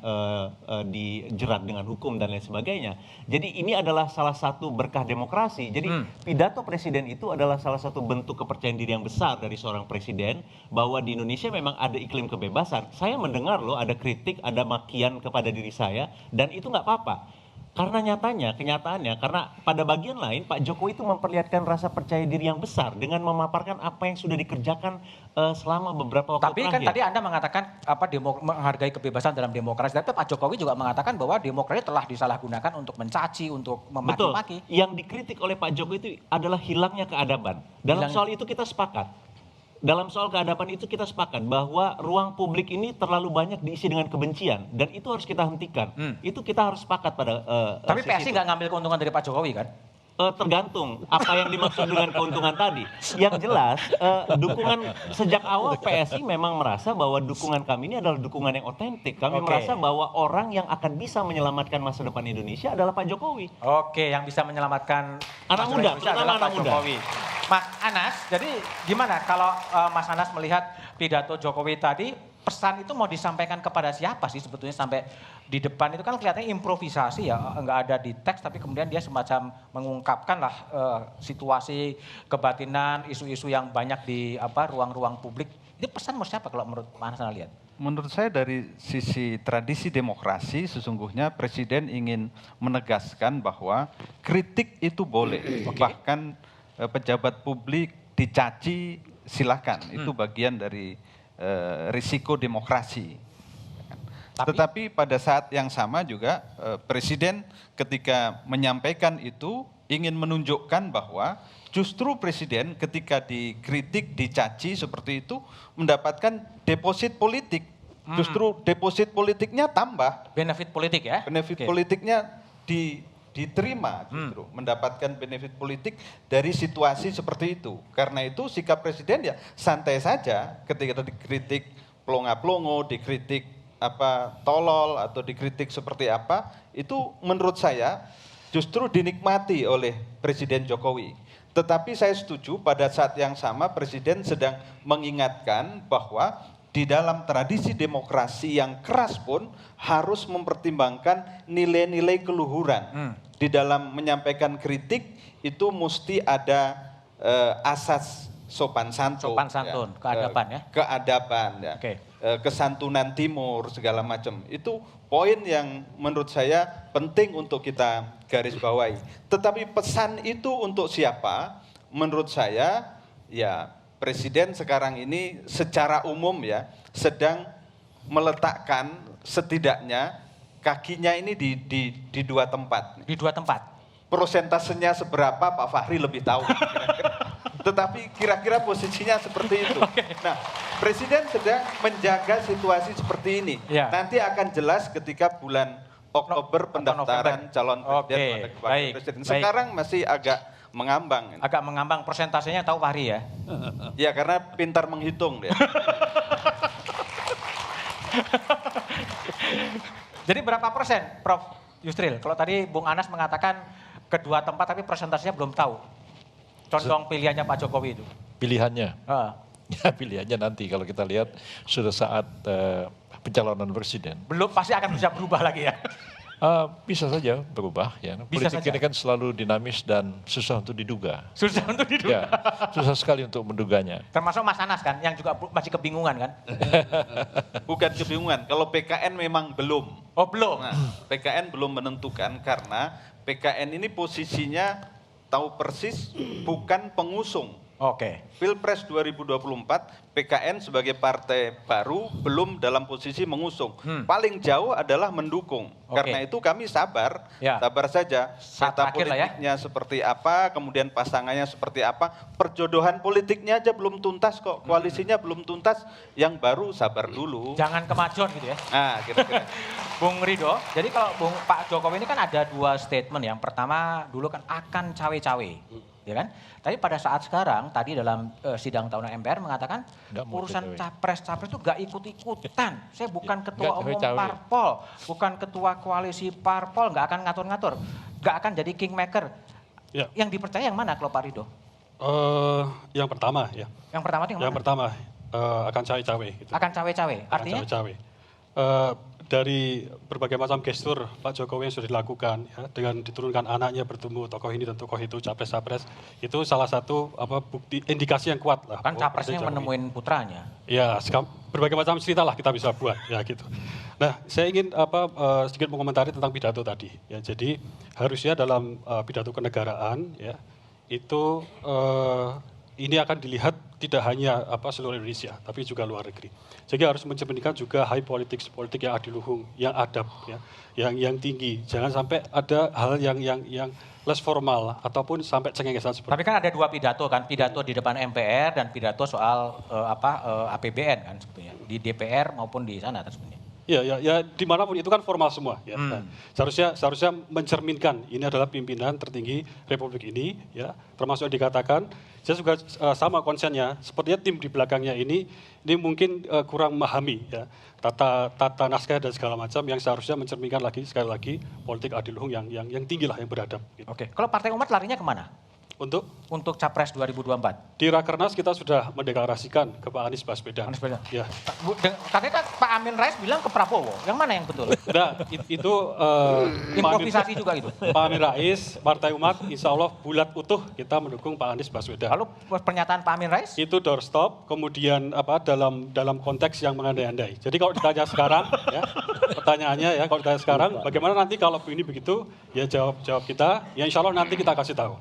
dijerat dengan hukum dan lain sebagainya. Jadi ini adalah salah satu berkah demokrasi. Jadi pidato presiden itu adalah salah satu bentuk kepercayaan diri yang besar dari seorang presiden bahwa di Indonesia memang ada iklim kebebasan. Saya mendengar loh ada kritik, ada makian kepada diri saya dan itu nggak apa-apa. Karena kenyataannya, karena pada bagian lain Pak Jokowi itu memperlihatkan rasa percaya diri yang besar dengan memaparkan apa yang sudah dikerjakan selama beberapa waktu Tapi terakhir. kan tadi Anda mengatakan menghargai kebebasan dalam demokrasi. Tapi Pak Jokowi juga mengatakan bahwa demokrasi telah disalahgunakan untuk mencaci, untuk memaki-maki. Betul. Yang dikritik oleh Pak Jokowi itu adalah hilangnya keadaban. Dalam soal itu kita sepakat. Dalam soal keadaban itu kita sepakat bahwa ruang publik ini terlalu banyak diisi dengan kebencian dan itu harus kita hentikan. Itu kita harus sepakat pada. Tapi PSI nggak ngambil keuntungan dari Pak Jokowi kan? Tergantung apa yang dimaksud dengan keuntungan tadi. Yang jelas dukungan sejak awal PSI memang merasa bahwa dukungan kami ini adalah dukungan yang otentik. Kami merasa bahwa orang yang akan bisa menyelamatkan masa depan Indonesia adalah Pak Jokowi. Yang bisa menyelamatkan anak muda, adalah Pak Jokowi. Mas Anas, jadi gimana kalau Mas Anas melihat pidato Jokowi tadi, pesan itu mau disampaikan kepada siapa sih sebetulnya sampai di depan itu kan kelihatannya improvisasi ya, nggak ada di teks tapi kemudian dia semacam mengungkapkan lah situasi kebatinan, isu-isu yang banyak di ruang-ruang publik. Itu pesan mau siapa kalau menurut Mas Anas lihat? Menurut saya dari sisi tradisi demokrasi sesungguhnya Presiden ingin menegaskan bahwa kritik itu boleh. Bahkan pejabat publik dicaci silakan, itu bagian dari risiko demokrasi. Tetapi pada saat yang sama juga Presiden ketika menyampaikan itu ingin menunjukkan bahwa justru Presiden ketika dikritik, dicaci seperti itu mendapatkan deposit politik. Justru deposit politiknya tambah. Benefit politik ya? Benefit politiknya diterima justru, mendapatkan benefit politik dari situasi seperti itu. Karena itu sikap Presiden ya santai saja ketika dikritik plonga-plongo, dikritik tolol atau dikritik seperti apa, itu menurut saya justru dinikmati oleh Presiden Jokowi. Tetapi saya setuju pada saat yang sama Presiden sedang mengingatkan bahwa di dalam tradisi demokrasi yang keras pun harus mempertimbangkan nilai-nilai keluhuran. Di dalam menyampaikan kritik itu mesti ada asas sopan santun. Keadaban ya. Keadaban ya. Kesantunan timur segala macam. Itu poin yang menurut saya penting untuk kita garis bawahi. Tetapi pesan itu untuk siapa? Menurut saya ya Presiden sekarang ini secara umum ya sedang meletakkan setidaknya kakinya ini di dua tempat. Di dua tempat? prosentasenya seberapa Pak Fahri lebih tahu. Tetapi kira-kira posisinya seperti itu. Nah, Presiden sedang menjaga situasi seperti ini. Nanti akan jelas ketika bulan Oktober pendaftaran calon presiden pada wakil presiden. Sekarang masih agak mengambang. Agak mengambang, persentasenya tahu Fahri ya? Ya, karena pintar menghitung dia. Jadi berapa persen, Prof. Yusril? Kalau tadi Bung Anas mengatakan kedua tempat tapi persentasenya belum tahu. Condong pilihannya Pak Jokowi itu. Pilihannya? Ya, pilihannya nanti kalau kita lihat sudah saat pencalonan presiden. Belum, pasti akan bisa berubah lagi ya? Bisa saja berubah ya. Politik ini kan selalu dinamis dan susah untuk diduga. Susah untuk diduga? Ya, susah sekali untuk menduganya. Termasuk Mas Anas kan, yang juga masih kebingungan kan? Bukan kebingungan, kalau PKN memang belum. Oh belum? Nah, PKN belum menentukan karena PKN ini posisinya tahu persis bukan pengusung. Oke. Pilpres 2024 PKN sebagai partai baru belum dalam posisi mengusung. Paling jauh adalah mendukung. Karena itu kami sabar, sabar saja. Peta politiknya seperti apa, kemudian pasangannya seperti apa. Perjodohan politiknya aja belum tuntas kok, koalisinya belum tuntas. Yang baru sabar dulu. Jangan kemajuan gitu ya? Nah, kira-kira. Bung Ridho, jadi kalau Pak Jokowi ini kan ada dua statement. Yang pertama dulu kan akan cawe-cawe. Ya kan? Tapi pada saat sekarang, tadi dalam sidang tahunan MPR mengatakan urusan capres-capres itu gak ikut-ikutan. Saya bukan ketua umum parpol, bukan ketua koalisi parpol, gak akan ngatur-ngatur. Gak akan jadi kingmaker. Ya. Yang dipercaya yang mana kalau Pak Ridho? Yang pertama ya. Yang pertama itu yang mana? Yang pertama akan cawe-cawe. Gitu. Akan cawe-cawe, artinya? Akan cawe-cawe. Dari berbagai macam gestur Pak Jokowi yang sudah dilakukan ya, dengan diturunkan anaknya bertemu tokoh ini dan tokoh itu, capres-capres, itu salah satu bukti indikasi yang kuat lah. Kan capresnya menemuin putranya. Ya, berbagai macam cerita lah kita bisa buat ya gitu. Nah, saya ingin sedikit mengomentari tentang pidato tadi. Ya, jadi harusnya dalam pidato kenegaraan ya itu ini akan dilihat tidak hanya seluruh Indonesia, tapi juga luar negeri. Jadi harus mencerminkan juga high politics, politik yang adiluhung, yang adab, ya, yang tinggi. Jangan sampai ada hal yang less formal ataupun sampai cengengesan seperti. Tapi kan ada dua pidato kan, pidato di depan MPR dan pidato soal APBN kan sebetulnya di DPR maupun di sana sebenarnya. Ya, dimanapun itu kan formal semua. Ya. Nah, seharusnya mencerminkan ini adalah pimpinan tertinggi Republik ini, ya, termasuk dikatakan. Saya juga sama konsennya, sepertinya tim di belakangnya ini mungkin kurang memahami ya, tata naskah dan segala macam yang seharusnya mencerminkan sekali lagi politik adiluhung yang tinggi lah, yang beradab. Gitu. Oke, kalau Partai Umat larinya kemana? Untuk Capres 2024? Di Rakernas kita sudah mendeklarasikan ke Pak Anies Baswedan. Ya. Katanya kan Pak Amin Rais bilang ke Prabowo, yang mana yang betul? Nah, itu improvisasi juga itu. Pak Amin Rais, Partai Umat, insya Allah bulat utuh kita mendukung Pak Anies Baswedan. Lalu pernyataan Pak Amin Rais? Itu doorstop, kemudian dalam konteks yang mengandai-andai. Jadi kalau ditanya sekarang, ya, pertanyaannya ya, kalau ditanya sekarang, bagaimana nanti kalau ini begitu, ya jawab kita, ya insya Allah nanti kita kasih tahu.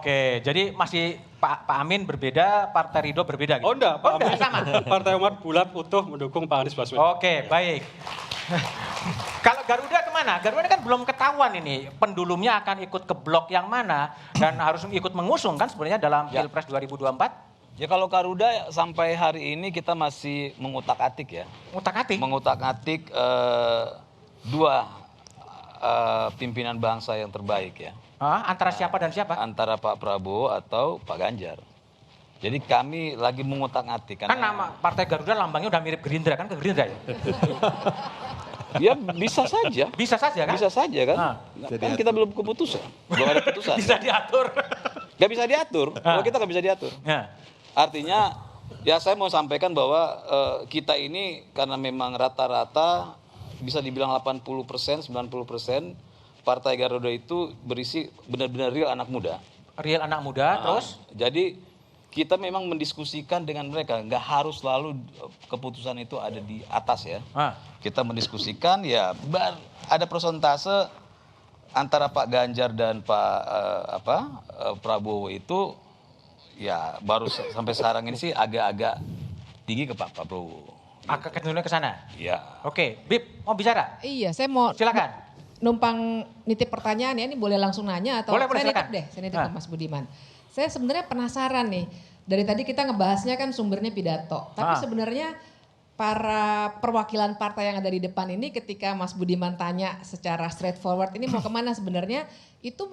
Oke, jadi masih Pak Amin berbeda, Partai Ridho berbeda gitu? Oh enggak, Pak Amin sama. Partai Umat bulat utuh mendukung Pak Anies Baswedan. Oke, baik. Kalau Garuda kemana? Garuda kan belum ketahuan ini, pendulumnya akan ikut ke blok yang mana dan harus ikut mengusung kan sebenarnya dalam Pilpres 2024? Ya kalau Garuda sampai hari ini kita masih mengutak-atik ya. Mengutak-atik? Mengutak-atik dua pimpinan bangsa yang terbaik ya. Antara siapa dan siapa? Antara Pak Prabowo atau Pak Ganjar. Jadi kami lagi mengutak-atik. Kan nama Partai Garuda lambangnya udah mirip Gerindra kan, ke Gerindra ya? Ya bisa saja. Bisa saja kan? Bisa saja kan. Kan kita belum keputusan. Belum ada keputusan. Bisa diatur. Gak bisa diatur. Kalau kita gak bisa diatur. Artinya ya saya mau sampaikan bahwa kita ini karena memang rata-rata bisa dibilang 80%, 90%, Partai Garuda itu berisi benar-benar real anak muda. Real anak muda, terus? Jadi kita memang mendiskusikan dengan mereka, nggak harus selalu keputusan itu ada di atas ya. Kita mendiskusikan ya, ada persentase antara Pak Ganjar dan Pak Prabowo itu ya baru sampai sekarang ini sih agak-agak tinggi ke Pak Prabowo. Agak kecenderungan ke sana? Iya. Oke, Bib mau bicara? Iya, saya mau. Silakan. numpang nitip pertanyaan ya, ini boleh langsung nanya atau Boleh, saya silakan. nitip deh, saya nitip ke Mas Budiman. Saya sebenarnya penasaran nih, dari tadi kita ngebahasnya kan sumbernya pidato, tapi sebenarnya para perwakilan partai yang ada di depan ini ketika Mas Budiman tanya secara straightforward ini mau kemana sebenarnya, itu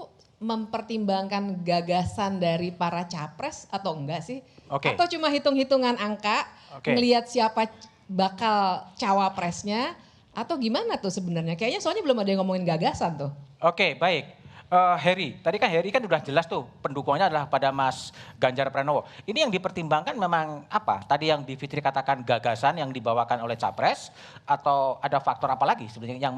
mempertimbangkan gagasan dari para capres atau enggak sih? Oke. Atau cuma hitung-hitungan angka, ngelihat siapa bakal cawapresnya, atau gimana tuh sebenarnya? Kayaknya soalnya belum ada yang ngomongin gagasan tuh. Oke, baik. Heri, tadi kan Heri kan udah jelas tuh pendukungnya adalah pada Mas Ganjar Pranowo. Ini yang dipertimbangkan memang apa? Tadi yang Di Fitri katakan gagasan yang dibawakan oleh capres, atau ada faktor apa lagi sebenarnya yang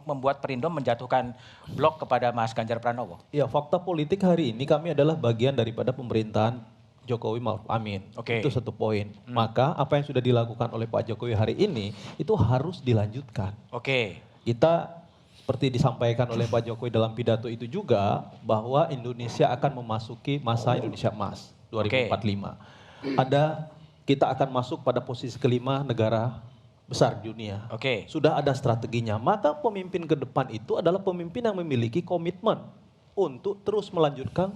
membuat Perindo menjatuhkan blok kepada Mas Ganjar Pranowo? Ya, fakta politik hari ini kami adalah bagian daripada pemerintahan Jokowi Ma'ruf Amin. Itu satu poin. Maka apa yang sudah dilakukan oleh Pak Jokowi hari ini itu harus dilanjutkan. Kita seperti disampaikan oleh Pak Jokowi dalam pidato itu juga bahwa Indonesia akan memasuki masa Indonesia Emas 2045. Kita akan masuk pada posisi kelima negara besar dunia. Sudah ada strateginya. Maka pemimpin ke depan itu adalah pemimpin yang memiliki komitmen untuk terus melanjutkan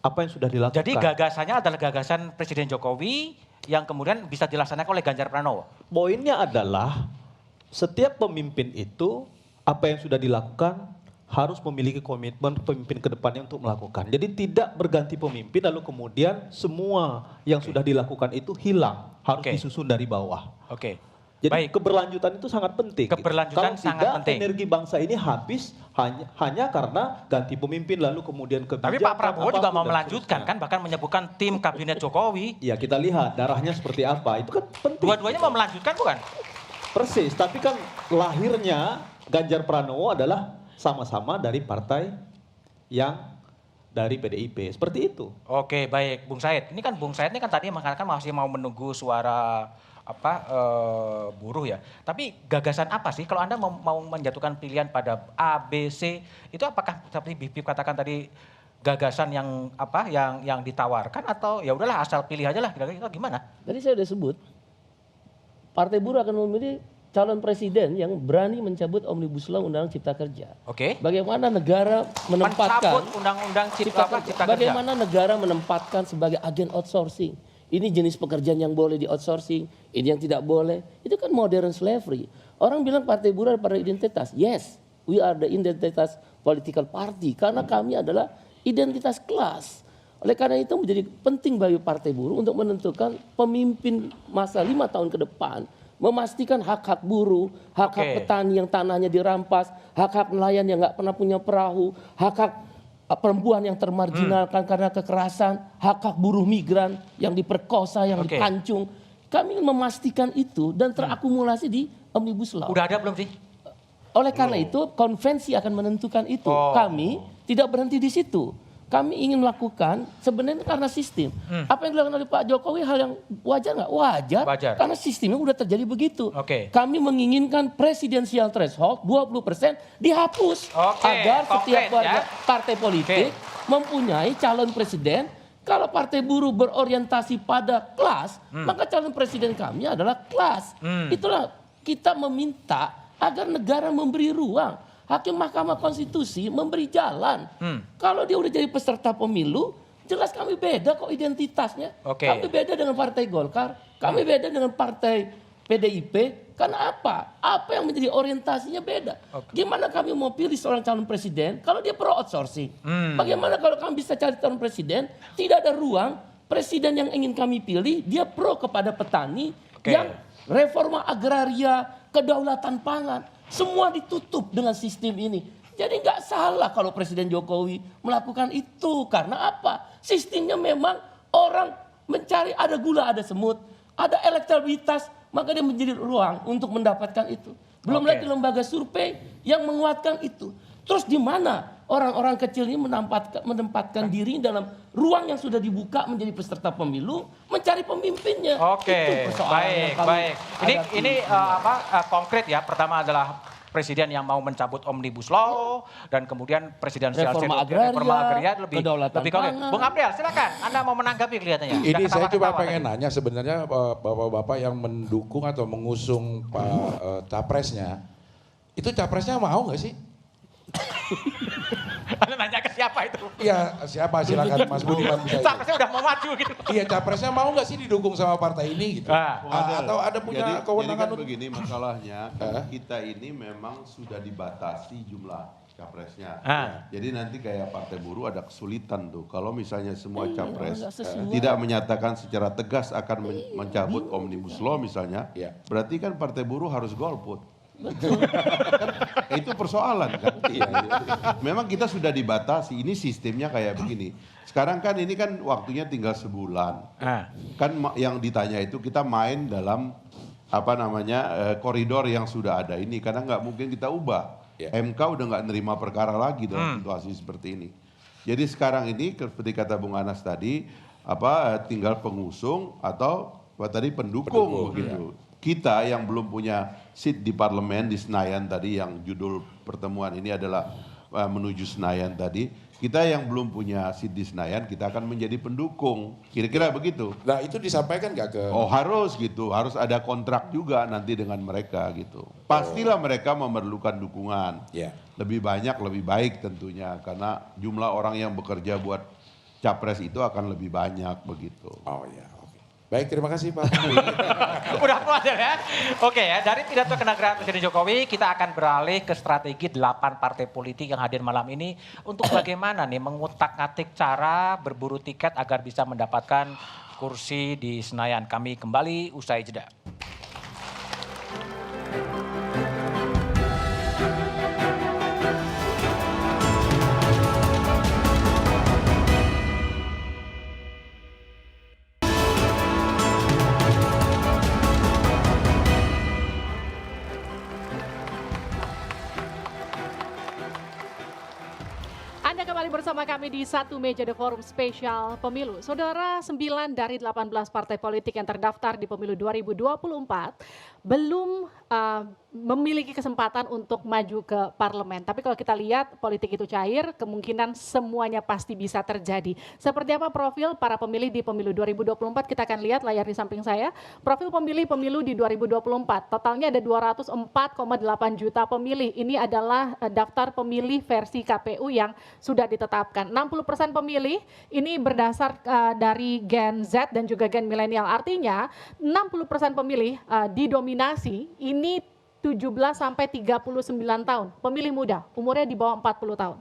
apa yang sudah dilakukan. Jadi gagasannya adalah gagasan Presiden Jokowi yang kemudian bisa dilaksanakan oleh Ganjar Pranowo. Poinnya adalah setiap pemimpin itu apa yang sudah dilakukan harus memiliki komitmen pemimpin ke depannya untuk melakukan. Jadi tidak berganti pemimpin lalu kemudian semua yang sudah dilakukan itu hilang, harus disusun dari bawah. Jadi keberlanjutan itu sangat penting. Keberlanjutan Kalau sangat tidak, penting. energi bangsa ini habis hanya karena ganti pemimpin lalu kemudian kebijakan. Tapi Pak Prabowo juga mau apapun dan melanjutkan kan, bahkan menyebutkan tim kabinet Jokowi. Ya kita lihat darahnya seperti apa, itu kan penting. Dua-duanya mau melanjutkan bukan? Persis, tapi kan lahirnya Ganjar Pranowo adalah sama-sama dari partai yang dari PDIP, seperti itu. Oke, baik, Bung Said. Ini kan Bung Said ini kan tadi mengatakan masih mau menunggu suara buruh ya. Tapi gagasan apa sih kalau Anda mau menjatuhkan pilihan pada A, B, C, itu apakah seperti Bipip katakan tadi gagasan yang ditawarkan atau ya udahlah asal pilih aja lah, kira-kira gimana? Tadi saya sudah sebut, Partai Buruh akan memilih calon presiden yang berani mencabut Omnibus Law Undang-Undang Cipta Kerja. Bagaimana negara menempatkan mencabut Undang-Undang Cipta Kerja. Bagaimana negara menempatkan sebagai agen outsourcing. Ini jenis pekerjaan yang boleh di outsourcing, ini yang tidak boleh. Itu kan modern slavery. Orang bilang Partai Buruh pada identitas. Yes, we are the identitas political party karena kami adalah identitas kelas. Oleh karena itu menjadi penting bagi Partai Buruh untuk menentukan pemimpin masa 5 tahun ke depan, memastikan hak-hak buruh, hak-hak petani yang tanahnya dirampas, hak-hak nelayan yang nggak pernah punya perahu, hak-hak perempuan yang termarginalkan karena kekerasan, hak-hak buruh migran yang diperkosa, yang dipancung. Kami ingin memastikan itu dan terakumulasi di Omnibus Law. Udah ada belum sih? Oleh karena itu konvensi akan menentukan itu. Kami tidak berhenti di situ. Kami ingin melakukan sebenarnya karena sistem. Apa yang dilakukan oleh Pak Jokowi hal yang wajar nggak? Wajar. Karena sistemnya udah terjadi begitu. Kami menginginkan presidensial threshold 20% dihapus agar setiap partai politik mempunyai calon presiden. Kalau Partai Buruh berorientasi pada kelas, maka calon presiden kami adalah kelas. Itulah kita meminta agar negara memberi ruang. Hakim Mahkamah Konstitusi memberi jalan. Kalau dia udah jadi peserta pemilu, jelas kami beda kok identitasnya. Kami beda dengan Partai Golkar, kami beda dengan Partai PDIP. Karena apa? Apa yang menjadi orientasinya beda. Gimana kami mau pilih seorang calon presiden kalau dia pro outsourcing? Bagaimana kalau kami bisa cari calon presiden, tidak ada ruang, presiden yang ingin kami pilih, dia pro kepada petani, yang reforma agraria, kedaulatan pangan. Semua ditutup dengan sistem ini. Jadi nggak salah kalau Presiden Jokowi melakukan itu. Karena apa? Sistemnya memang orang mencari ada gula, ada semut, ada elektabilitas, maka dia menjadi ruang untuk mendapatkan itu. Belum lagi lembaga survei yang menguatkan itu. Terus di mana orang-orang kecil ini menempatkan diri dalam ruang yang sudah dibuka menjadi peserta pemilu, mencari pemimpinnya. Oke, baik. Ini konkret ya. Pertama adalah presiden yang mau mencabut Omnibus Law dan kemudian presidensial reforma agraria lebih konkret. Bung Abdel, silakan. Anda mau menanggapi kelihatannya. Ini saya cuma pengen nanya sebenarnya bapak-bapak yang mendukung atau mengusung Pak capresnya, itu capresnya mau nggak sih? Anda nanya ke siapa itu? Iya, siapa silakan Mas Budiman bisa. Capresnya udah mau maju gitu. Iya, capresnya mau nggak sih didukung sama partai ini gitu? Atau ada punya kewenangan jadi kan begini masalahnya, kita ini memang sudah dibatasi jumlah capresnya. Jadi nanti kayak Partai Buruh ada kesulitan tuh. Kalau misalnya semua capres tidak menyatakan secara tegas akan mencabut Omnibus Law misalnya, berarti kan Partai Buruh harus golput. Kan, itu persoalan kan. Memang kita sudah dibatasi, ini sistemnya kayak begini. Sekarang kan ini kan waktunya tinggal sebulan. Kan yang ditanya itu kita main dalam koridor yang sudah ada ini, karena nggak mungkin kita ubah. MK udah nggak nerima perkara lagi dalam situasi seperti ini. Jadi sekarang ini seperti kata Bung Anas tadi, tinggal pengusung atau pendukung begitu. Kita yang belum punya seat di parlemen di Senayan tadi, yang judul pertemuan ini adalah menuju Senayan tadi, kita yang belum punya seat di Senayan, kita akan menjadi pendukung. Kira-kira begitu. Nah itu disampaikan nggak ke? Oh harus gitu, harus ada kontrak juga nanti dengan mereka gitu. Pastilah mereka memerlukan dukungan. Lebih banyak, lebih baik tentunya, karena jumlah orang yang bekerja buat capres itu akan lebih banyak begitu. Oh ya. Baik, terima kasih Pak. Udah puas ya. Oke ya, dari pidato kenegaraan Presiden Jokowi, kita akan beralih ke strategi 8 partai politik yang hadir malam ini untuk bagaimana nih mengutak-atik cara berburu tiket agar bisa mendapatkan kursi di Senayan. Kami kembali usai jeda. Bersama kami di satu meja The Forum Spesial Pemilu. Saudara, 9 dari 18 partai politik yang terdaftar di pemilu 2024 belum memiliki kesempatan untuk maju ke parlemen. Tapi kalau kita lihat politik itu cair, kemungkinan semuanya pasti bisa terjadi. Seperti apa profil para pemilih di pemilu 2024? Kita akan lihat layar di samping saya. Profil pemilih pemilu di 2024. Totalnya ada 204,8 juta pemilih. Ini adalah daftar pemilih versi KPU yang sudah ditetapkan. 60% pemilih ini berdasar dari Gen Z dan juga Gen milenial. Artinya 60% pemilih didominasi ini 17 sampai 39 tahun, pemilih muda, umurnya di bawah 40 tahun.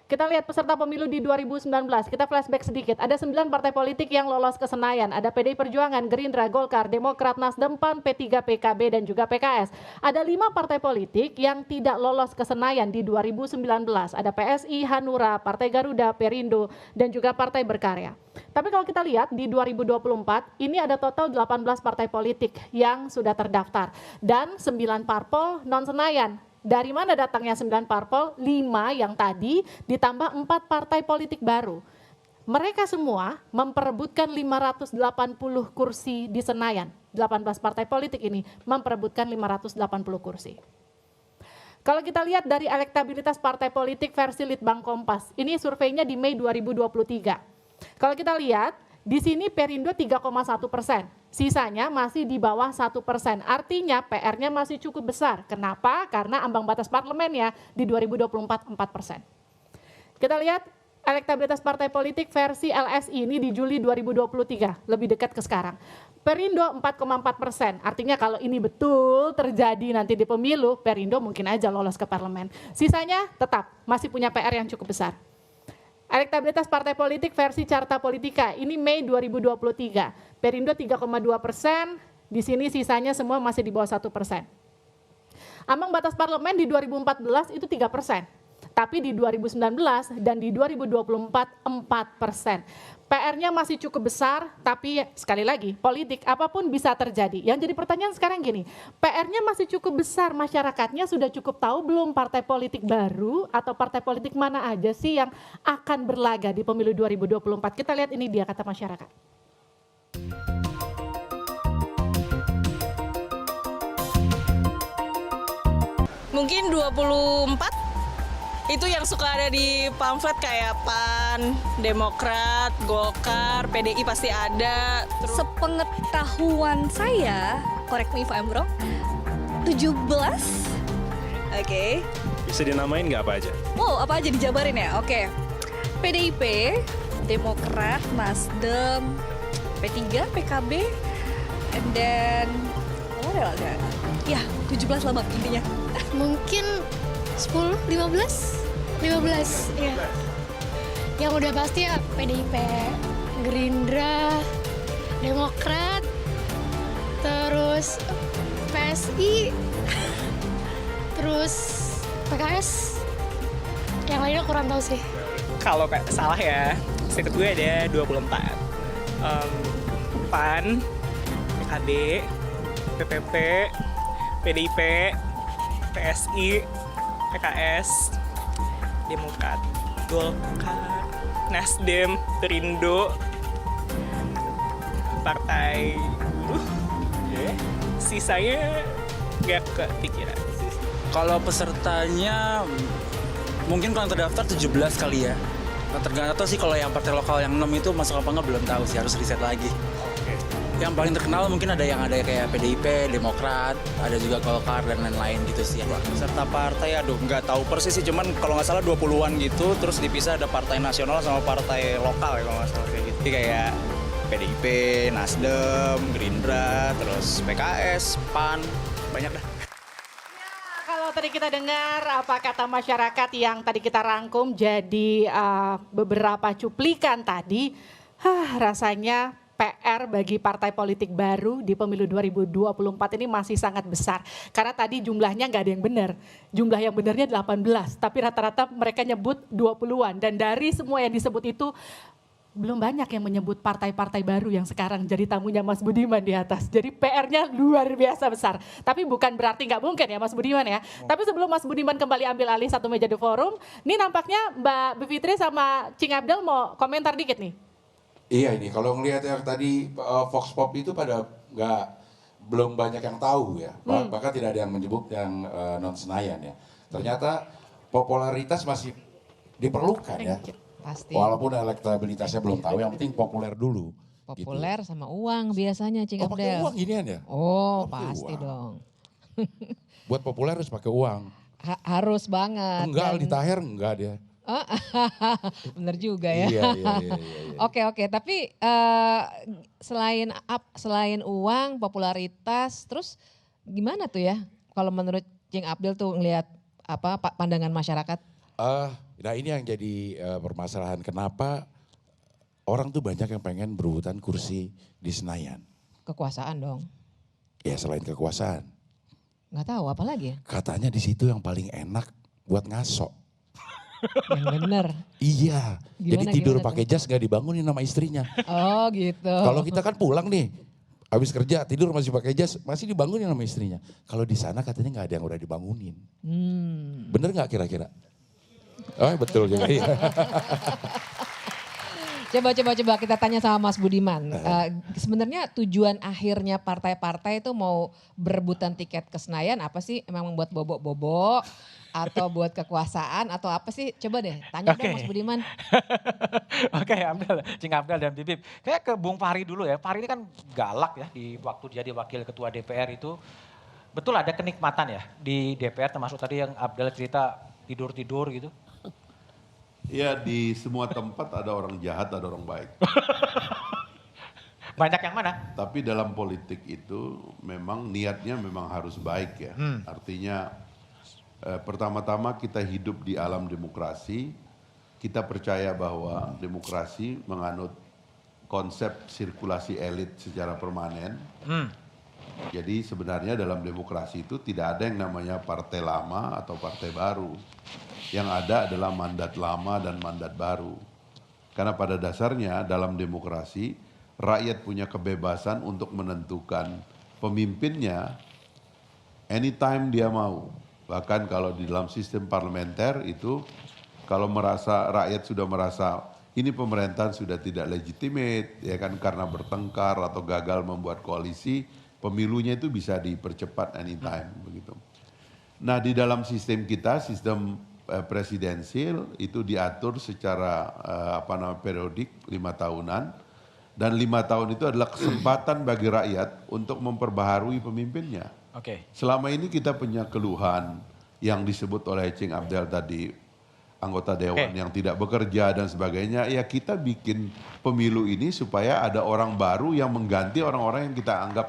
Kita lihat peserta pemilu di 2019, kita flashback sedikit. Ada 9 partai politik yang lolos ke Senayan. Ada PDI Perjuangan, Gerindra, Golkar, Demokrat, Nasdem, PAN, P3, PKB, dan juga PKS. Ada 5 partai politik yang tidak lolos ke Senayan di 2019. Ada PSI, Hanura, Partai Garuda, Perindo, dan juga Partai Berkarya. Tapi kalau kita lihat di 2024, ini ada total 18 partai politik yang sudah terdaftar. Dan 9 parpol non-Senayan. Dari mana datangnya 9 parpol? 5 yang tadi ditambah 4 partai politik baru. Mereka semua memperebutkan 580 kursi di Senayan. 18 partai politik ini memperebutkan 580 kursi. Kalau kita lihat dari elektabilitas partai politik versi Litbang Kompas, ini surveinya di Mei 2023. Kalau kita lihat, di sini Perindo 3,1%, sisanya masih di bawah 1%. Artinya PR-nya masih cukup besar. Kenapa? Karena ambang batas parlemennya di 2024 4%. Kita lihat elektabilitas partai politik versi LSI ini di Juli 2023, lebih dekat ke sekarang. Perindo 4,4%, artinya kalau ini betul terjadi nanti di pemilu, Perindo mungkin aja lolos ke parlemen. Sisanya tetap masih punya PR yang cukup besar. Elektabilitas partai politik versi Carta Politika, ini Mei 2023. Perindo 3,2%, di sini sisanya semua masih di bawah 1%. Ambang batas parlemen di 2014 itu 3%. Tapi di 2019 dan di 2024 4%. PR-nya masih cukup besar, tapi sekali lagi politik apapun bisa terjadi. Yang jadi pertanyaan sekarang gini, PR-nya masih cukup besar, masyarakatnya sudah cukup tahu belum partai politik baru atau partai politik mana aja sih yang akan berlaga di pemilu 2024? Kita lihat ini dia kata masyarakat. Mungkin 24. Itu yang suka ada di pamflet kayak PAN, Demokrat, Golkar, PDI pasti ada. Sepengetahuan saya, correct me if I'm wrong, 17. Oke. Bisa dinamain nggak apa aja? Wow, apa aja dijabarin ya? Oke. PDIP, Demokrat, Nasdem, P3, PKB, and then apa ada? Ya, 17 lah Bang, intinya. Mungkin 10, 15? 15, ya. Yang udah pasti ya PDIP, Gerindra, Demokrat, terus PSI, terus PKS. Yang lainnya kurang tahu sih. Kalau salah ya, sedikit gue ada 24. PAN, PKB, PPP, PDIP, PSI, PKS, Demokrat, Golkar, Nasdem, Perindo, Partai Buruh. Sisanya gak kepikiran. Kalau pesertanya mungkin kalau yang terdaftar 17 kali ya. Tergantung sih kalau yang partai lokal yang 6 itu masuk apa enggak belum tahu sih, harus riset lagi. Yang paling terkenal mungkin ada kayak PDIP, Demokrat, ada juga Golkar dan lain-lain gitu sih. Peserta partai aduh nggak tahu persis sih, cuman kalau nggak salah 20-an gitu, terus dipisah ada partai nasional sama partai lokal ya kalau nggak salah kayak gitu. Jadi kayak PDIP, Nasdem, Gerindra, terus PKS, PAN, banyak dah. Kalau tadi kita dengar apa kata masyarakat yang tadi kita rangkum jadi beberapa cuplikan tadi, rasanya PR bagi partai politik baru di pemilu 2024 ini masih sangat besar. Karena tadi jumlahnya nggak ada yang benar. Jumlah yang benarnya 18, tapi rata-rata mereka nyebut 20-an. Dan dari semua yang disebut itu, belum banyak yang menyebut partai-partai baru yang sekarang jadi tamunya Mas Budiman di atas. Jadi PR-nya luar biasa besar. Tapi bukan berarti nggak mungkin ya Mas Budiman ya. Tapi sebelum Mas Budiman kembali ambil alih satu meja di forum, ini nampaknya Mbak Bivitri sama Cing Abdel mau komentar dikit nih. Iya ini kalau ngelihat yang tadi Vox Pop itu belum banyak yang tahu ya, bahkan tidak ada yang menyebut yang non Senayan ya. Ternyata popularitas masih diperlukan ya, Pasti. walaupun elektabilitasnya belum tahu, yang penting populer dulu. Populer sama uang biasanya Cing Abdel. Pakai uang ginian ya? Oh Pakai pasti uang. dong. Buat populer harus pakai uang. Harus banget. Enggak, Aldi Taher enggak dia. Bener juga ya. Iya. Oke, tapi selain uang, popularitas, terus gimana tuh ya? Kalau menurut Cing Abdel tuh ngelihat apa pandangan masyarakat? Nah ini yang jadi permasalahan, kenapa orang tuh banyak yang pengen berebutan kursi di Senayan. Kekuasaan dong. Ya selain kekuasaan. Nggak tahu apa lagi ya? Katanya di situ yang paling enak buat ngasok. Yang bener. Iya. Jadi tidur pakai jas nggak dibangunin sama istrinya. Oh gitu. Kalau kita kan pulang nih, habis kerja tidur masih pakai jas, masih dibangunin sama istrinya. Kalau di sana katanya nggak ada yang udah dibangunin. Bener nggak kira-kira? Oh betul juga. Iya. Coba kita tanya sama Mas Budiman. Sebenarnya tujuan akhirnya partai-partai itu mau berebutan tiket ke Senayan apa sih? Emang membuat bobok-bobok? Atau buat kekuasaan atau apa sih? Coba deh tanya dong Mas Budiman. Oke, Cing Abdel dan Bibip. Kayak ke Bung Fahri dulu ya. Fahri ini kan galak ya di waktu jadi wakil ketua DPR itu. Betul ada kenikmatan ya di DPR, termasuk tadi yang Abdel cerita tidur-tidur gitu. Ya di semua tempat ada orang jahat, ada orang baik. Banyak yang mana? Tapi dalam politik itu memang niatnya memang harus baik ya. Artinya pertama-tama kita hidup di alam demokrasi, kita percaya bahwa demokrasi menganut konsep sirkulasi elit secara permanen. Jadi sebenarnya dalam demokrasi itu tidak ada yang namanya partai lama atau partai baru. Yang ada adalah mandat lama dan mandat baru. Karena pada dasarnya dalam demokrasi, rakyat punya kebebasan untuk menentukan pemimpinnya anytime dia mau. Bahkan kalau di dalam sistem parlementer itu, kalau rakyat sudah merasa ini pemerintahan sudah tidak legitimate, ya kan, karena bertengkar atau gagal membuat koalisi, pemilunya itu bisa dipercepat anytime begitu. Nah di dalam sistem kita, sistem presidensil itu diatur secara periodik 5 tahunan, dan 5 tahun itu adalah kesempatan bagi rakyat untuk memperbaharui pemimpinnya. Oke. Selama ini kita punya keluhan yang disebut oleh Cing Abdel tadi, anggota dewan yang tidak bekerja dan sebagainya, ya kita bikin pemilu ini supaya ada orang baru yang mengganti orang-orang yang kita anggap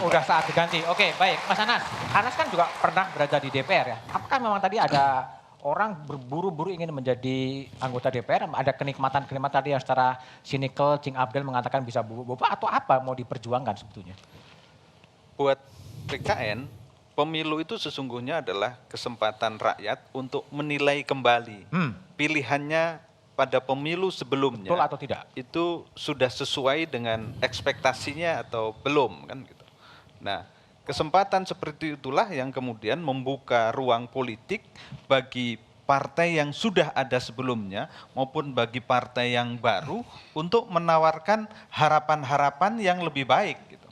udah saat diganti. Oke, baik. Mas Anas. Anas kan juga pernah berada di DPR ya. Apakah memang tadi ada orang berburu-buru ingin menjadi anggota DPR, ada kenikmatan-kenikmatan tadi yang secara sinikal Cing Abdel mengatakan bisa boba atau apa mau diperjuangkan sebetulnya? Buat PKN, pemilu itu sesungguhnya adalah kesempatan rakyat untuk menilai kembali pilihannya pada pemilu sebelumnya. Betul atau tidak? Itu sudah sesuai dengan ekspektasinya atau belum kan gitu. Nah, kesempatan seperti itulah yang kemudian membuka ruang politik bagi partai yang sudah ada sebelumnya maupun bagi partai yang baru untuk menawarkan harapan-harapan yang lebih baik gitu.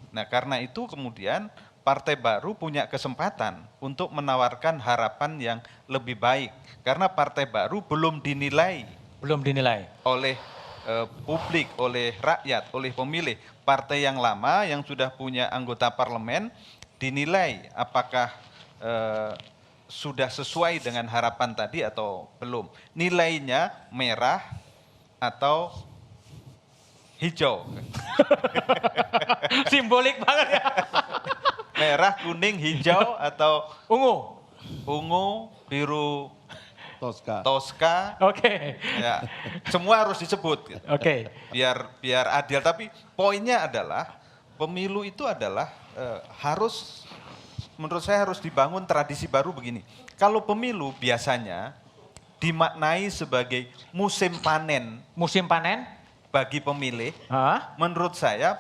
Nah, karena itu kemudian partai baru punya kesempatan untuk menawarkan harapan yang lebih baik karena partai baru belum dinilai oleh publik, oleh rakyat, oleh pemilih. Partai yang lama yang sudah punya anggota parlemen dinilai apakah sudah sesuai dengan harapan tadi atau belum. Nilainya merah atau hijau. Simbolik banget ya. Merah, kuning, hijau atau ungu. Ungu, biru, Tosca. Oke. Ya, semua harus disebut. Gitu. Oke. Biar adil. Tapi poinnya adalah pemilu itu adalah harus, menurut saya harus dibangun tradisi baru begini. Kalau pemilu biasanya dimaknai sebagai musim panen. Musim panen? Bagi pemilih. Menurut saya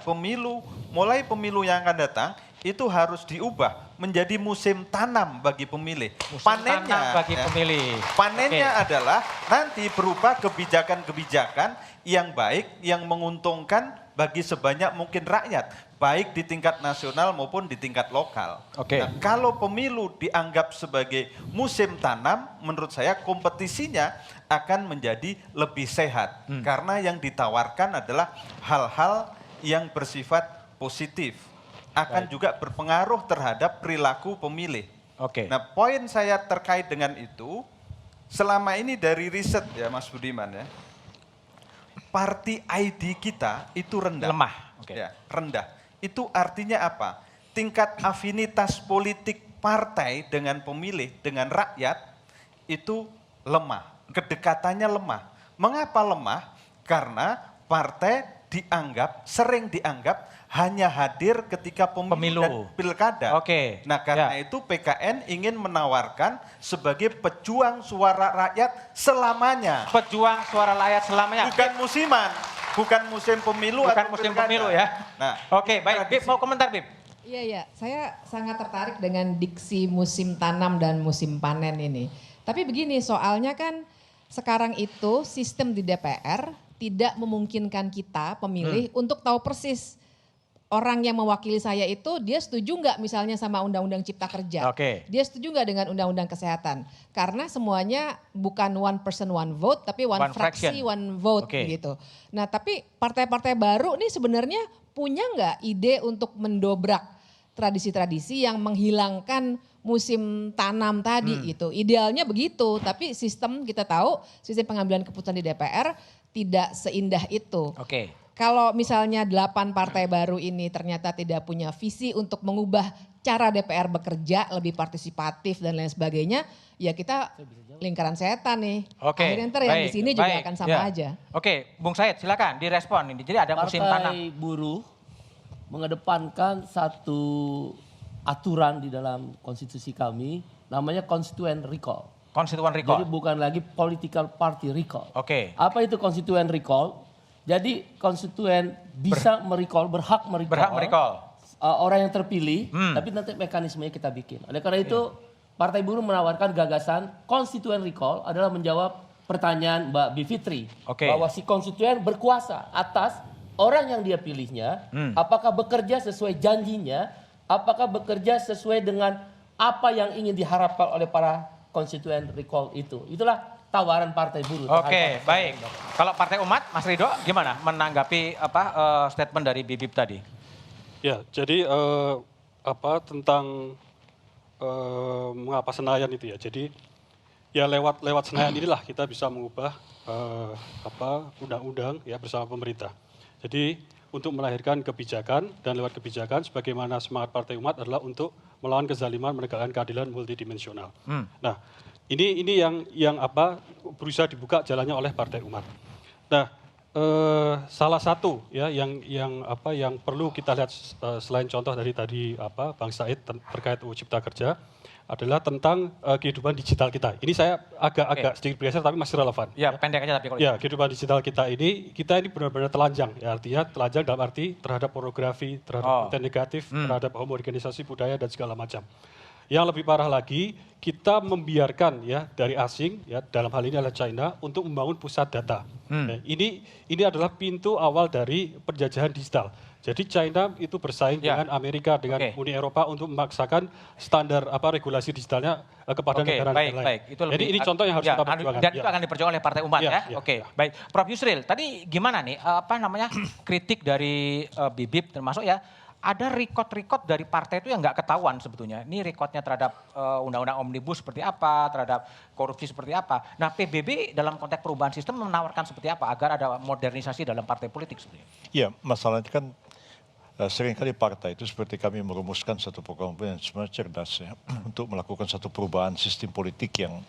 mulai pemilu yang akan datang itu harus diubah menjadi musim tanam bagi pemilih. Panennya adalah nanti berupa kebijakan-kebijakan yang baik, yang menguntungkan bagi sebanyak mungkin rakyat, baik di tingkat nasional maupun di tingkat lokal. Nah, kalau pemilu dianggap sebagai musim tanam, menurut saya kompetisinya akan menjadi lebih sehat. Karena yang ditawarkan adalah hal-hal yang bersifat positif. Akan juga berpengaruh terhadap perilaku pemilih. Nah, poin saya terkait dengan itu, selama ini dari riset ya Mas Budiman ya, party ID kita itu rendah. Lemah. Ya, rendah. Itu artinya apa? Tingkat afinitas politik partai dengan pemilih, dengan rakyat, itu lemah. Kedekatannya lemah. Mengapa lemah? Karena partai sering dianggap hanya hadir ketika pemilu dan pilkada. Nah, karena itu PKN ingin menawarkan sebagai pejuang suara rakyat selamanya. Pejuang suara rakyat selamanya. Bukan musiman, bukan musim pemilu atau musim pilkada. pemilu ya. Nah, baik. Bib, mau komentar Bib? Iya, saya sangat tertarik dengan diksi musim tanam dan musim panen ini. Tapi begini, soalnya kan sekarang itu sistem di DPR tidak memungkinkan kita pemilih untuk tahu persis orang yang mewakili saya itu dia setuju nggak misalnya sama Undang-Undang Cipta Kerja. Dia setuju nggak dengan Undang-Undang Kesehatan. Karena semuanya bukan one person one vote tapi one fraksi one vote gitu. Nah, tapi partai-partai baru nih sebenarnya punya nggak ide untuk mendobrak tradisi-tradisi yang menghilangkan musim tanam tadi gitu. Idealnya begitu, tapi sistem kita tahu sistem pengambilan keputusan di DPR tidak seindah itu. Kalau misalnya 8 partai baru ini ternyata tidak punya visi untuk mengubah cara DPR bekerja lebih partisipatif dan lain sebagainya, ya kita lingkaran setan nih. Akhirnya ntar yang di sini juga akan sama aja. Bung Said silakan direspon ini. Jadi ada musim tanam. Partai buruh mengedepankan satu aturan di dalam konstitusi kami, namanya constituent recall. Constituent recall. Jadi bukan lagi political party recall. Apa itu constituent recall? Jadi konstituen bisa berhak merecall orang yang terpilih, tapi nanti mekanismenya kita bikin. Oleh karena itu, Partai Buruh menawarkan gagasan konstituen recall adalah menjawab pertanyaan Mbak Bivitri, bahwa si konstituen berkuasa atas orang yang dia pilihnya, apakah bekerja sesuai janjinya, apakah bekerja sesuai dengan apa yang ingin diharapkan oleh para konstituen recall itu. Itulah tawaran Partai Buruh. Baik. Kalau Partai Umat, Mas Ridho gimana menanggapi statement dari Bibip tadi? Ya, jadi tentang mengapa Senayan itu ya. Jadi ya lewat Senayan inilah kita bisa mengubah undang-undang ya bersama pemerintah. Jadi untuk melahirkan kebijakan, dan lewat kebijakan sebagaimana semangat Partai Umat adalah untuk melawan kezaliman, menegakkan keadilan multidimensional. Nah, ini yang berusaha dibuka jalannya oleh Partai Umat. Nah, salah satu ya yang perlu kita lihat selain contoh dari tadi Bang Said terkait UU Cipta Kerja adalah tentang kehidupan digital kita. Ini saya agak sedikit bergeser tapi masih relevan. Ya, pendek aja tapi kalau ya, kehidupan digital kita ini benar-benar telanjang. Ya, artinya telanjang dalam arti terhadap pornografi, terhadap konten negatif, terhadap homoorganisasi budaya dan segala macam. Yang lebih parah lagi, kita membiarkan ya dari asing ya dalam hal ini adalah China untuk membangun pusat data. Nah, ini adalah pintu awal dari penjajahan digital. Jadi China itu bersaing dengan Amerika, dengan Uni Eropa untuk memaksakan standar regulasi digitalnya kepada negara-negara lain. Baik. Itu jadi ini contoh yang harus kita perjuangkan. Dan itu akan diperjuangkan oleh Partai Umat ya. Baik. Prof Yusril, tadi gimana nih kritik dari Bibip termasuk ya ada record dari partai itu yang nggak ketahuan sebetulnya. Ini recordnya terhadap undang-undang omnibus seperti apa, terhadap korupsi seperti apa. Nah PBB dalam konteks perubahan sistem menawarkan seperti apa agar ada modernisasi dalam partai politik sebenarnya? Iya, masalahnya kan seringkali partai itu seperti kami merumuskan satu program yang sebenarnya cerdas ya, untuk melakukan satu perubahan sistem politik yang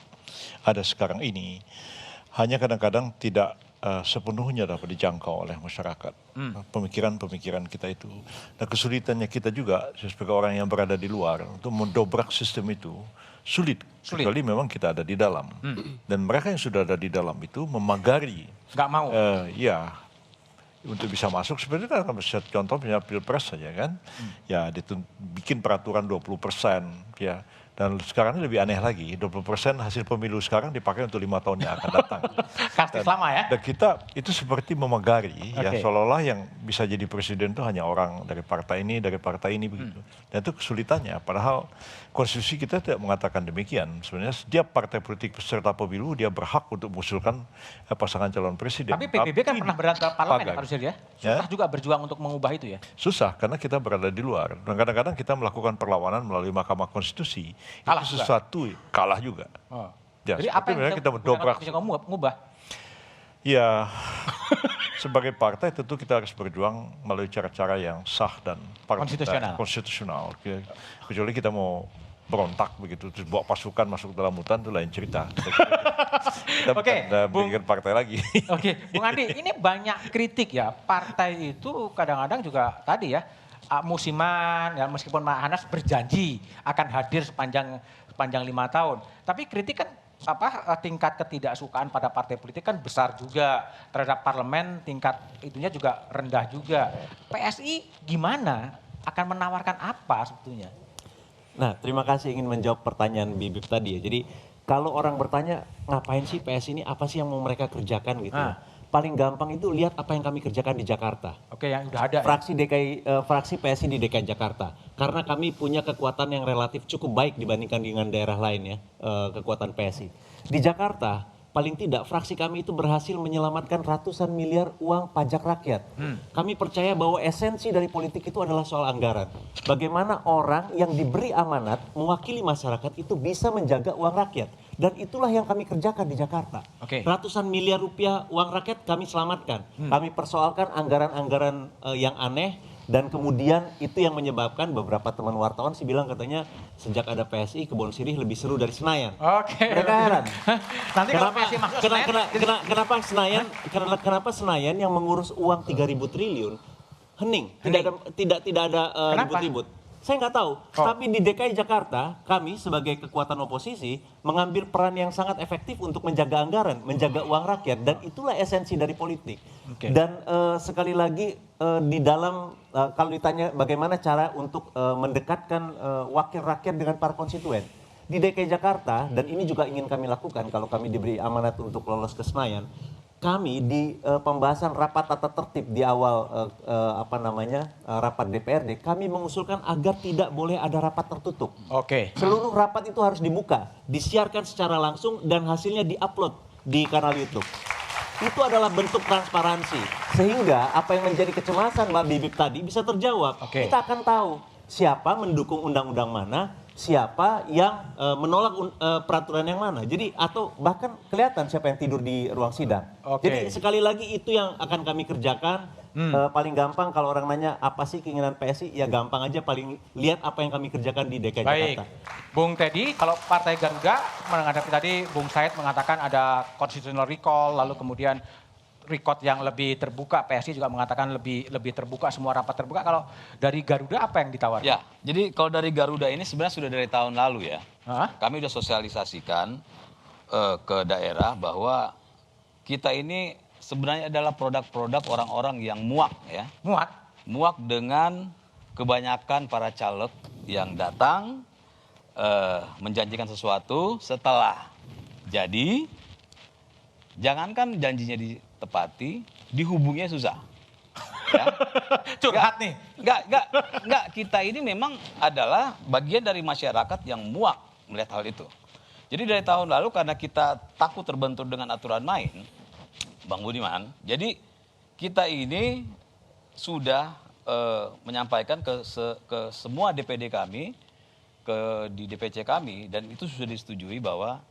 ada sekarang ini. Hanya kadang-kadang tidak sepenuhnya dapat dijangkau oleh masyarakat. Pemikiran-pemikiran kita itu. Nah kesulitannya kita juga sebagai orang yang berada di luar untuk mendobrak sistem itu sulit. Kecuali memang kita ada di dalam. Dan mereka yang sudah ada di dalam itu memagari. Nggak mau? Ya, untuk bisa masuk sebenarnya kan contoh punya pilpres saja kan. Ya bikin peraturan 20% ya. Dan sekarang ini lebih aneh lagi, 20% hasil pemilu sekarang dipakai untuk 5 tahun yang akan datang. Kartis lama ya? Dan kita itu seperti memagari, ya seolah-olah yang bisa jadi presiden itu hanya orang dari partai ini begitu. Dan itu kesulitannya, padahal konstitusi kita tidak mengatakan demikian. Sebenarnya setiap partai politik peserta pemilu dia berhak untuk mengusulkan pasangan calon presiden. Tapi PBB kan pernah berada di parlemen ya Pak Yusril ya? Susah juga berjuang untuk mengubah itu ya? Susah, karena kita berada di luar. Dan kadang-kadang kita melakukan perlawanan melalui Mahkamah Konstitusi. Kalah itu sesuatu juga. Kalah juga. Ya, jadi apa yang kita mendobrak? Bisa mengubah? Ya, sebagai partai tentu kita harus berjuang melalui cara-cara yang sah dan konstitusional. Kecuali kita mau berontak begitu, terus bawa pasukan masuk dalam hutan itu lain cerita. Kita bikin partai lagi. Bung Andi, ini banyak kritik ya. Partai itu kadang-kadang juga tadi ya, musiman ya, meskipun Pak Anas berjanji akan hadir sepanjang 5 tahun. Tapi kritik kan tingkat ketidaksukaan pada partai politik kan besar juga, terhadap parlemen tingkat itunya juga rendah juga. PSI gimana? Akan menawarkan apa sebetulnya? Nah, terima kasih ingin menjawab pertanyaan Bibip tadi ya. Jadi kalau orang bertanya ngapain sih PSI ini, apa sih yang mau mereka kerjakan gitu ya. Paling gampang itu lihat apa yang kami kerjakan di Jakarta. Yang udah ada. Fraksi PSI di DKI Jakarta. Karena kami punya kekuatan yang relatif cukup baik dibandingkan dengan daerah lain ya, kekuatan PSI. Di Jakarta, paling tidak fraksi kami itu berhasil menyelamatkan ratusan miliar uang pajak rakyat. Kami percaya bahwa esensi dari politik itu adalah soal anggaran. Bagaimana orang yang diberi amanat mewakili masyarakat itu bisa menjaga uang rakyat. Dan itulah yang kami kerjakan di Jakarta. Ratusan miliar rupiah uang rakyat kami selamatkan. Kami persoalkan anggaran-anggaran yang aneh. Dan kemudian itu yang menyebabkan beberapa teman wartawan sih bilang katanya sejak ada PSI Kebon Sirih lebih seru dari Senayan. Mereka heran. Nanti kenapa Senayan yang mengurus uang 3.000 triliun hening. Tidak ada ribut-ribut. Saya nggak tahu, tapi di DKI Jakarta kami sebagai kekuatan oposisi mengambil peran yang sangat efektif untuk menjaga anggaran, menjaga uang rakyat, dan itulah esensi dari politik. Dan sekali lagi di dalam kalau ditanya bagaimana cara untuk mendekatkan wakil rakyat dengan para konstituen di DKI Jakarta, dan ini juga ingin kami lakukan kalau kami diberi amanat untuk lolos ke Senayan. Kami di pembahasan rapat tata tertib di awal rapat DPRD, kami mengusulkan agar tidak boleh ada rapat tertutup. Seluruh rapat itu harus dibuka, disiarkan secara langsung dan hasilnya diupload di kanal YouTube. Itu adalah bentuk transparansi. Sehingga apa yang menjadi kecemasan Mbak Bibip tadi bisa terjawab. Kita akan tahu siapa mendukung undang-undang mana, siapa yang menolak peraturan yang mana. Jadi atau bahkan kelihatan siapa yang tidur di ruang sidang. Jadi sekali lagi itu yang akan kami kerjakan. Paling gampang kalau orang nanya apa sih keinginan PSI, ya gampang aja, paling lihat apa yang kami kerjakan di DKI Jakarta. Bung Teddy, kalau Partai Garuda menghadapi tadi Bung Said mengatakan ada constitutional recall, lalu kemudian record yang lebih terbuka, PSI juga mengatakan lebih terbuka, semua rapat terbuka. Kalau dari Garuda apa yang ditawarkan? Ya, jadi kalau dari Garuda ini sebenarnya sudah dari tahun lalu ya. Kami sudah sosialisasikan ke daerah bahwa kita ini sebenarnya adalah produk-produk orang-orang yang muak ya. Muak dengan kebanyakan para caleg yang datang menjanjikan sesuatu, setelah jadi jangankan janjinya ditepati, dihubunginya susah. Ya. Curhat nih. Enggak, kita ini memang adalah bagian dari masyarakat yang muak melihat hal itu. Jadi dari tahun lalu karena kita takut terbentur dengan aturan main, Bang Budiman, jadi kita ini sudah menyampaikan ke semua DPD kami, di DPC kami, dan itu sudah disetujui bahwa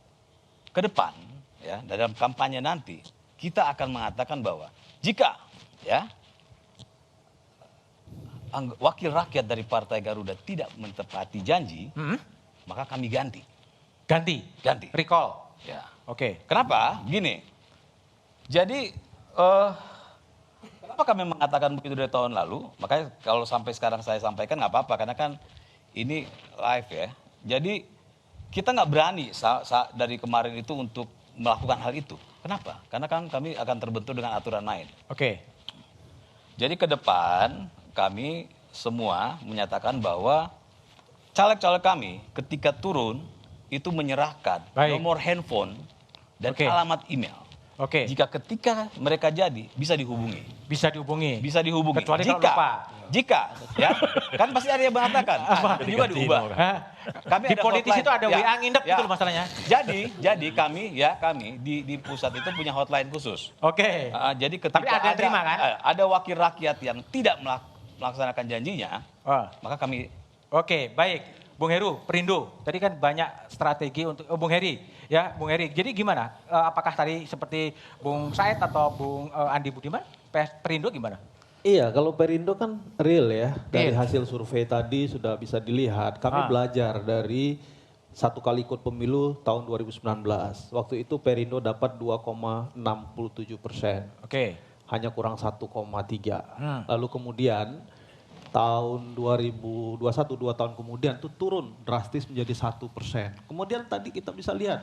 ke depan ya dalam kampanye nanti kita akan mengatakan bahwa jika ya wakil rakyat dari Partai Garuda tidak menepati janji, maka kami ganti. Recall. Ya. Kenapa? Gini. Jadi kenapa kami mengatakan begitu dari tahun lalu? Makanya kalau sampai sekarang saya sampaikan nggak apa-apa, karena kan ini live ya. Jadi kita nggak berani dari kemarin itu untuk melakukan hal itu. Kenapa? Karena kan kami akan terbentur dengan aturan main. Jadi ke depan kami semua menyatakan bahwa caleg-caleg kami ketika turun itu menyerahkan nomor handphone dan alamat email. Jika ketika mereka jadi bisa dihubungi. Kecuali kalau lupa. Jika ya kan pasti ada yang mengatakan juga diubah. Kami di politis itu ada WA nginep itu masalahnya. Jadi kami di pusat itu punya hotline khusus. Jadi ketika tapi ada yang terima kan? Ada wakil rakyat yang tidak melaksanakan janjinya, maka kami. Baik. Bung Heru, Perindo, tadi kan banyak strategi untuk Bung Heri, ya Bung Heri. Jadi gimana? Apakah tadi seperti Bung Said atau Bung Andi Budiman, Perindo gimana? Iya, kalau Perindo kan real ya. Dari hasil survei tadi sudah bisa dilihat. Kami belajar dari satu kali ikut pemilu tahun 2019. Waktu itu Perindo dapat 2,67%. Hanya kurang 1,3. Lalu kemudian tahun 2021, 2 tahun kemudian itu turun drastis menjadi 1%. Kemudian tadi kita bisa lihat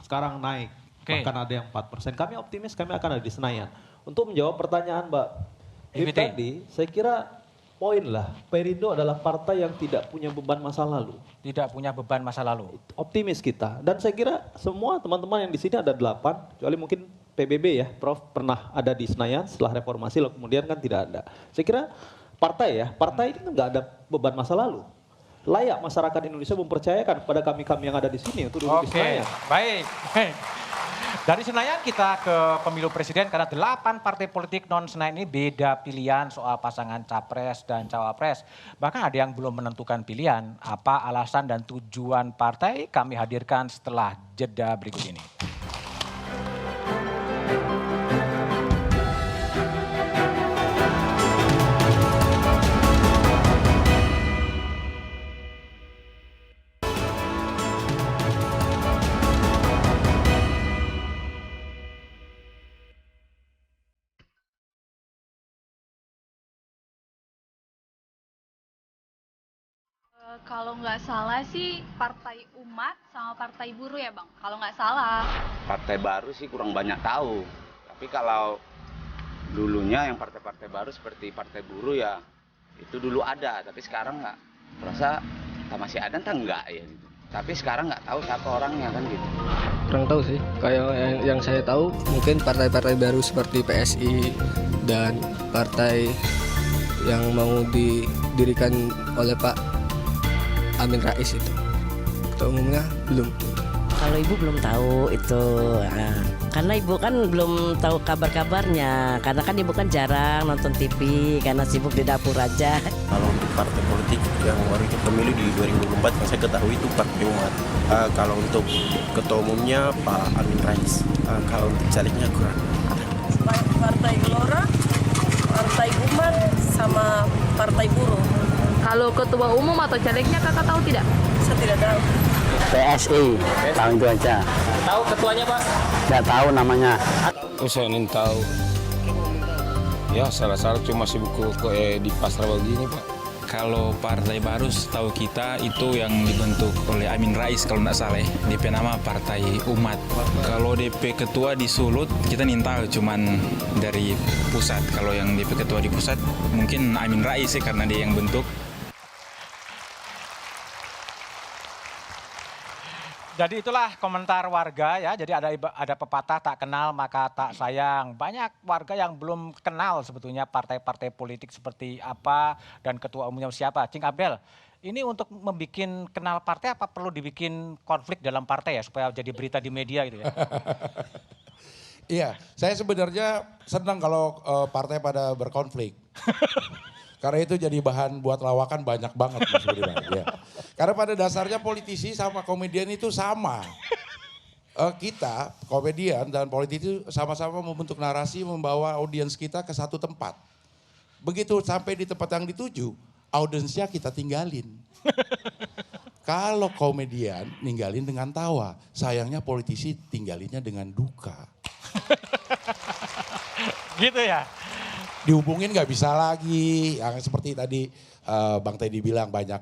sekarang naik, bahkan ada yang 4%. Kami optimis kami akan ada di Senayan. Untuk menjawab pertanyaan Mbak Ip tadi, saya kira poin lah, Perindo adalah partai yang tidak punya beban masa lalu. Optimis kita. Dan saya kira semua teman-teman yang di sini ada 8, kecuali mungkin PBB ya, Prof pernah ada di Senayan setelah reformasi, lalu kemudian kan tidak ada. Saya kira partai ini nggak ada beban masa lalu. Layak masyarakat Indonesia mempercayakan kepada kami-kami yang ada di sini untuk duduk di Senayan. Baik. Dari Senayan kita ke pemilu presiden, karena 8 partai politik non Senayan ini beda pilihan soal pasangan capres dan cawapres. Bahkan ada yang belum menentukan pilihan. Apa alasan dan tujuan partai kami hadirkan setelah jeda berikut ini. Kalau nggak salah sih Partai Umat sama Partai Buruh ya Bang, kalau nggak salah. Partai baru sih kurang banyak tahu, tapi kalau dulunya yang partai-partai baru seperti Partai Buruh ya itu dulu ada, tapi sekarang nggak. Merasa masih ada entah enggak ya gitu. Tapi sekarang nggak tahu siapa orangnya kan gitu. Kurang tahu sih, kayak yang saya tahu mungkin partai-partai baru seperti PSI dan partai yang mau didirikan oleh Pak Amin Rais itu. Ketua umumnya belum. Kalau ibu belum tahu itu, karena ibu kan belum tahu kabar-kabarnya. Karena kan ibu kan jarang nonton TV karena sibuk di dapur aja. Kalau untuk partai politik yang baru ikut pemilu di 2024 yang saya ketahui itu Partai Umat. Kalau untuk ketua umumnya Pak Amin Rais. Kalau untuk calegnya kurang. Partai Gelora, Partai Umat, sama Partai Buruh. Kalau ketua umum atau calegnya kakak tahu tidak? Saya tidak tahu. PSI, tahu itu aja. Tahu ketuanya Pak? Tidak tahu namanya. Saya ingin tahu. Ya salah-salah cuma sibuk di pasar begini Pak. Kalau Partai Baru setahu kita itu yang dibentuk oleh Amin Rais kalau tidak salah. DP nama Partai Umat. Kalau DP Ketua di Sulut kita nih tahu cuman dari pusat. Kalau yang DP Ketua di pusat mungkin Amin Rais sih karena dia yang bentuk. Jadi itulah komentar warga ya. Jadi ada pepatah tak kenal maka tak sayang. Banyak warga yang belum kenal sebetulnya partai-partai politik seperti apa dan ketua umumnya siapa. Cing Abdel, ini untuk membuat kenal partai apa perlu dibikin konflik dalam partai ya supaya jadi berita di media gitu ya? Iya, saya sebenarnya senang kalau partai pada berkonflik. Karena itu jadi bahan buat lawakan banyak banget Mas Budiman. Ya. Karena pada dasarnya politisi sama komedian itu sama. Kita, komedian dan politisi sama-sama membentuk narasi membawa audiens kita ke satu tempat. Begitu sampai di tempat yang dituju, audiensnya kita tinggalin. Kalau komedian ninggalin dengan tawa, sayangnya politisi tinggalinnya dengan duka. Gitu ya? Dihubungin nggak bisa lagi, yang seperti tadi Bang Teddy bilang banyak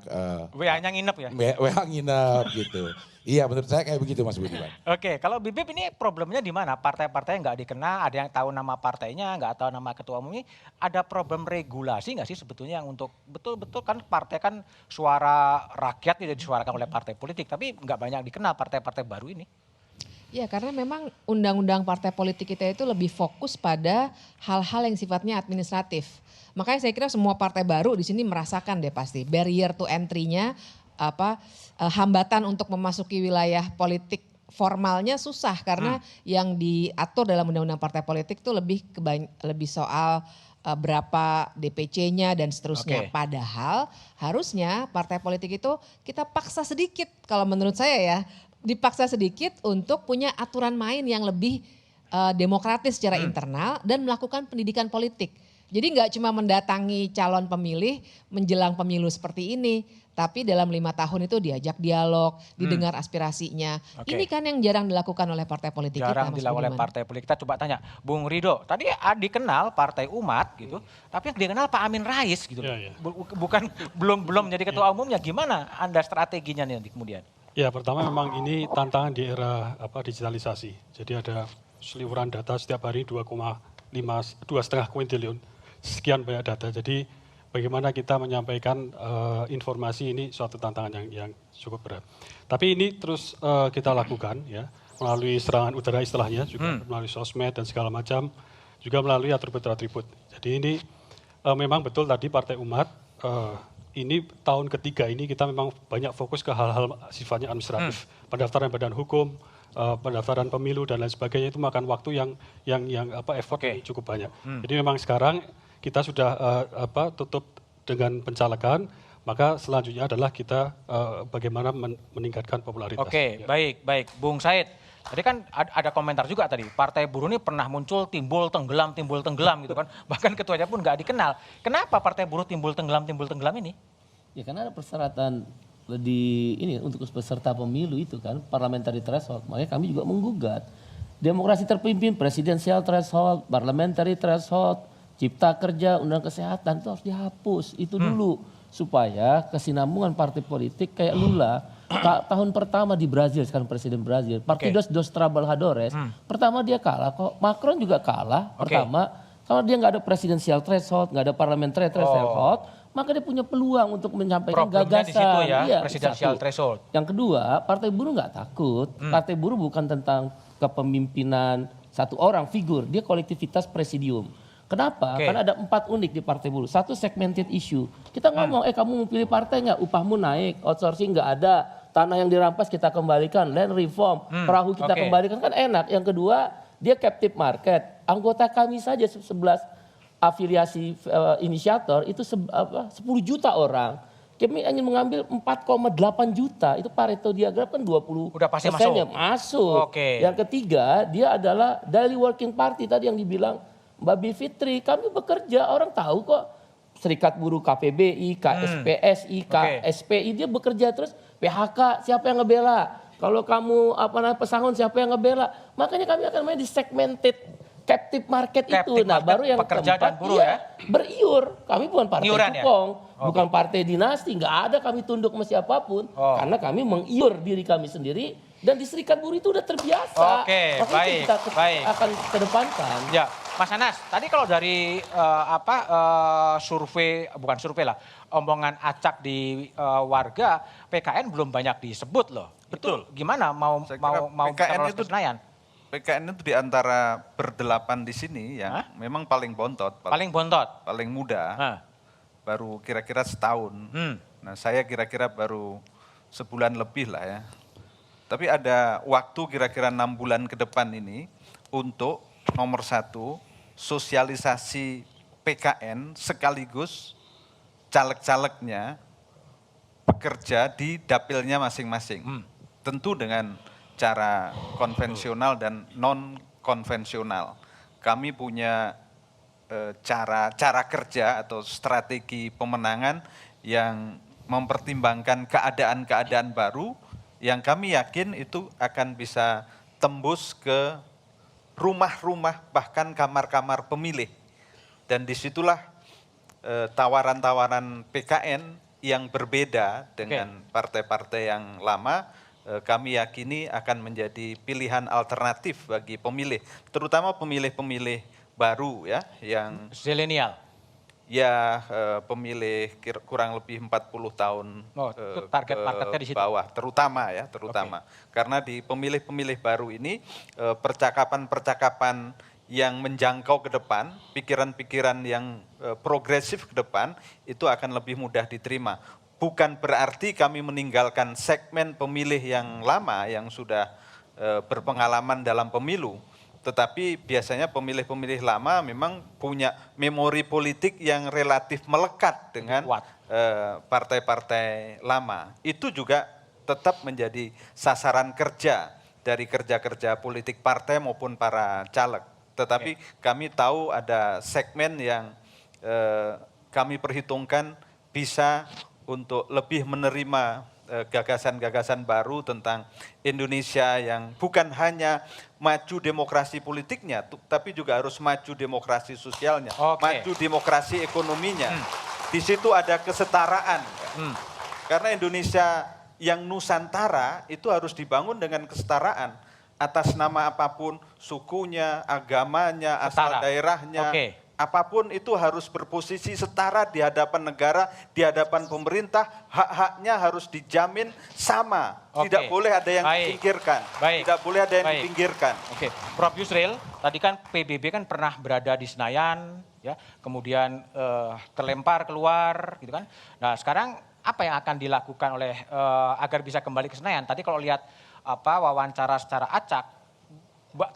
WA-nya nginep ya? WA nginep gitu. Iya menurut saya kayak begitu Mas Budiman. Oke, kalau Bibip ini problemnya di mana? Partai-partai nggak dikenal, ada yang tahu nama partainya, nggak tahu nama ketua umumnya. Ada problem regulasi nggak sih sebetulnya yang untuk betul-betul kan partai kan suara rakyat tidak disuarakan oleh partai politik, tapi nggak banyak dikenal partai-partai baru ini. Ya karena memang undang-undang partai politik kita itu lebih fokus pada hal-hal yang sifatnya administratif. Makanya saya kira semua partai baru di sini merasakan deh pasti barrier to entry-nya hambatan untuk memasuki wilayah politik formalnya susah karena yang diatur dalam undang-undang partai politik itu lebih soal berapa DPC-nya dan seterusnya. Padahal harusnya partai politik itu kita paksa sedikit kalau menurut saya ya. Dipaksa sedikit untuk punya aturan main yang lebih demokratis secara internal dan melakukan pendidikan politik. Jadi nggak cuma mendatangi calon pemilih menjelang pemilu seperti ini, tapi dalam 5 tahun itu diajak dialog, didengar aspirasinya. Ini kan yang jarang dilakukan oleh partai politik kita. Jarang dilakukan oleh partai politik. Kita coba tanya, Bung Rido, tadi dikenal Partai Umat gitu, tapi yang dikenal Pak Amin Rais gitu. Bukan belum menjadi ketua umumnya. Gimana Anda strateginya nih kemudian? Ya pertama memang ini tantangan di era digitalisasi. Jadi ada seliweran data setiap hari 2,5 kuintillion, sekian banyak data. Jadi bagaimana kita menyampaikan informasi ini suatu tantangan yang cukup berat. Tapi ini terus kita lakukan ya melalui serangan udara istilahnya juga melalui sosmed dan segala macam, juga melalui atribut-atribut. Jadi ini memang betul tadi Partai Umat. Ini tahun ketiga ini kita memang banyak fokus ke hal-hal sifatnya administratif, pendaftaran badan hukum, pendaftaran pemilu dan lain sebagainya itu makan waktu yang effort cukup banyak. Jadi memang sekarang kita sudah tutup dengan pencalekan, maka selanjutnya adalah kita bagaimana meningkatkan popularitas. Oke, baik, Bung Said. Tadi kan ada komentar juga tadi, Partai Buruh ini pernah muncul timbul tenggelam gitu kan. Bahkan ketuanya pun nggak dikenal. Kenapa Partai Buruh timbul tenggelam ini? Ya karena ada persyaratan untuk peserta pemilu itu kan, parliamentary threshold. Makanya kami juga menggugat. Demokrasi terpimpin, presidensial threshold, parliamentary threshold, cipta kerja, undang kesehatan itu harus dihapus. Itu dulu supaya kesinambungan partai politik kayak Lula. Tahun pertama di Brazil, sekarang presiden Brazil, Partidos dos Trabalhadores, pertama dia kalah kok. Macron juga kalah pertama, kalau dia nggak ada presidensial threshold, nggak ada parliamentary threshold, maka dia punya peluang untuk menyampaikan gagasan. Di situ ya, presidensial threshold. Yang kedua, Partai Buruh nggak takut. Partai Buruh bukan tentang kepemimpinan satu orang figur, dia kolektivitas presidium. Kenapa? Karena ada 4 unik di Partai Buruh. Satu, segmented issue. Kita ngomong, kamu mau pilih partai nggak? Upahmu naik, outsourcing nggak ada. Tanah yang dirampas kita kembalikan, land reform, perahu kita kembalikan, kan enak. Yang kedua, dia captive market. Anggota kami saja 11 afiliasi inisiator itu 10 juta orang. Kami ingin mengambil 4,8 juta, itu Pareto diagram kan 20%. Udah pasti masuk. Yang ketiga, dia adalah daily working party tadi yang dibilang Mbak Bivitri. Kami bekerja, orang tahu kok. Serikat Buruh KPBI, KSPSI, KSPI, dia bekerja terus. PHK, siapa yang ngebela? Kalau kamu pesangon, siapa yang ngebela? Makanya kami akan main di segmented captive market itu. Nah, baru yang pekerja dan buruh beriur. Kami bukan partai cukong, bukan Oke. partai dinasti, nggak ada kami tunduk sama siapapun. Karena kami mengiur diri kami sendiri dan di Serikat Buruh itu udah terbiasa. Oke, Makanya baik, kita baik. akan kedepankan. Ya, Mas Anas, tadi kalau dari survei, bukan survei lah, omongan acak di warga, PKN belum banyak disebut loh. Betul. Itu gimana mau PKN lolos ke Senayan? PKN itu di antara berdelapan di sini yang memang paling bontot. Paling bontot? Paling muda. Baru kira-kira setahun. Nah, saya kira-kira baru sebulan lebih lah ya. Tapi ada waktu kira-kira 6 bulan ke depan ini untuk nomor 1, sosialisasi PKN sekaligus caleg-calegnya bekerja di dapilnya masing-masing. Tentu dengan cara konvensional dan non-konvensional. Kami punya cara kerja atau strategi pemenangan yang mempertimbangkan keadaan-keadaan baru yang kami yakin itu akan bisa tembus ke rumah-rumah bahkan kamar-kamar pemilih. Dan disitulah tawaran-tawaran PKN yang berbeda dengan partai-partai yang lama, kami yakini akan menjadi pilihan alternatif bagi pemilih, terutama pemilih-pemilih baru ya, yang zilenial. Ya, pemilih kurang lebih 40 tahun target marketnya di situ. bawah, terutama ya, terutama. Karena di pemilih-pemilih baru ini percakapan-percakapan yang menjangkau ke depan, pikiran-pikiran yang progresif ke depan itu akan lebih mudah diterima. Bukan berarti kami meninggalkan segmen pemilih yang lama yang sudah berpengalaman dalam pemilu. Tetapi biasanya pemilih-pemilih lama memang punya memori politik yang relatif melekat dengan partai-partai lama. Itu juga tetap menjadi sasaran kerja dari kerja-kerja politik partai maupun para caleg. Tetapi kami tahu ada segmen yang kami perhitungkan bisa untuk lebih menerima gagasan-gagasan baru tentang Indonesia yang bukan hanya maju demokrasi politiknya, tapi juga harus maju demokrasi sosialnya, maju demokrasi ekonominya. Di situ ada kesetaraan. Karena Indonesia yang Nusantara itu harus dibangun dengan kesetaraan. Atas nama apapun, sukunya, agamanya, asal daerahnya, apapun itu harus berposisi setara di hadapan negara, di hadapan pemerintah, hak-haknya harus dijamin sama. Tidak boleh ada yang dipinggirkan. Tidak boleh ada yang dipinggirkan. Prof Yusril, tadi kan PBB kan pernah berada di Senayan, ya, kemudian terlempar keluar, gitu kan. Nah, sekarang apa yang akan dilakukan oleh agar bisa kembali ke Senayan? Tadi kalau lihat wawancara secara acak,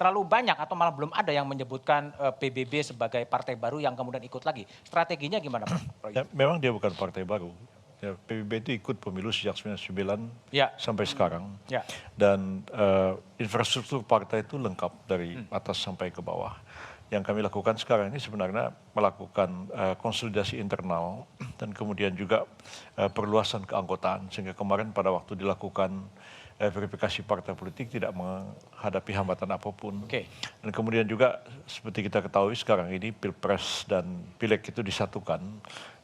terlalu banyak atau malah belum ada yang menyebutkan PBB sebagai partai baru yang kemudian ikut lagi. Strateginya gimana, Pak? Ya, memang dia bukan partai baru. Ya, PBB itu ikut pemilu sejak 1999 sampai sekarang. Dan infrastruktur partai itu lengkap dari atas sampai ke bawah. Yang kami lakukan sekarang ini sebenarnya melakukan konsolidasi internal dan kemudian juga perluasan keanggotaan. Sehingga kemarin pada waktu dilakukan verifikasi partai politik tidak menghadapi hambatan apapun. Dan kemudian juga seperti kita ketahui sekarang ini Pilpres dan Pileg itu disatukan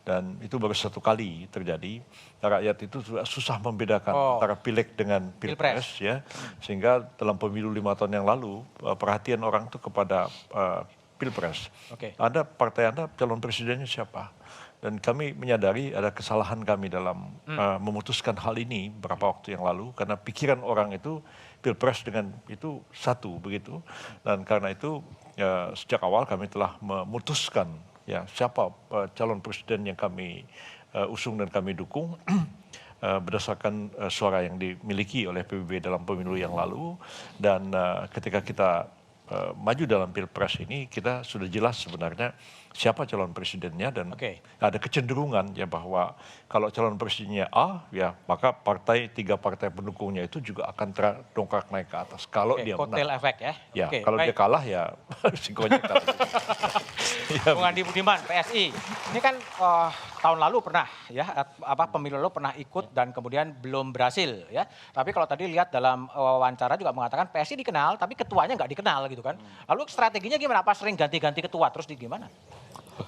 dan itu baru satu kali terjadi. Rakyat itu susah membedakan antara Pileg dengan Pilpres ya. Sehingga dalam pemilu 5 tahun yang lalu perhatian orang itu kepada Pilpres. Anda partai Anda calon presidennya siapa? Dan kami menyadari ada kesalahan kami dalam memutuskan hal ini beberapa waktu yang lalu karena pikiran orang itu Pilpres dengan itu satu begitu. Dan karena itu sejak awal kami telah memutuskan ya siapa calon presiden yang kami usung dan kami dukung berdasarkan suara yang dimiliki oleh PBB dalam pemilu yang lalu. Dan ketika kita maju dalam Pilpres ini kita sudah jelas sebenarnya siapa calon presidennya dan ada kecenderungan ya bahwa kalau calon presidennya A ya maka tiga partai pendukungnya itu juga akan terdongkrak naik ke atas kalau dia menang. Kotel efek ya. Ya kalau dia kalah ya risikonya kalah. Bung Andi Budiman, PSI. Ini kan tahun lalu pernah ya pemilu lalu pernah ikut dan kemudian belum berhasil ya. Tapi kalau tadi lihat dalam wawancara juga mengatakan PSI dikenal tapi ketuanya nggak dikenal gitu kan. Lalu strateginya gimana? Apa sering ganti-ganti ketua terus gimana?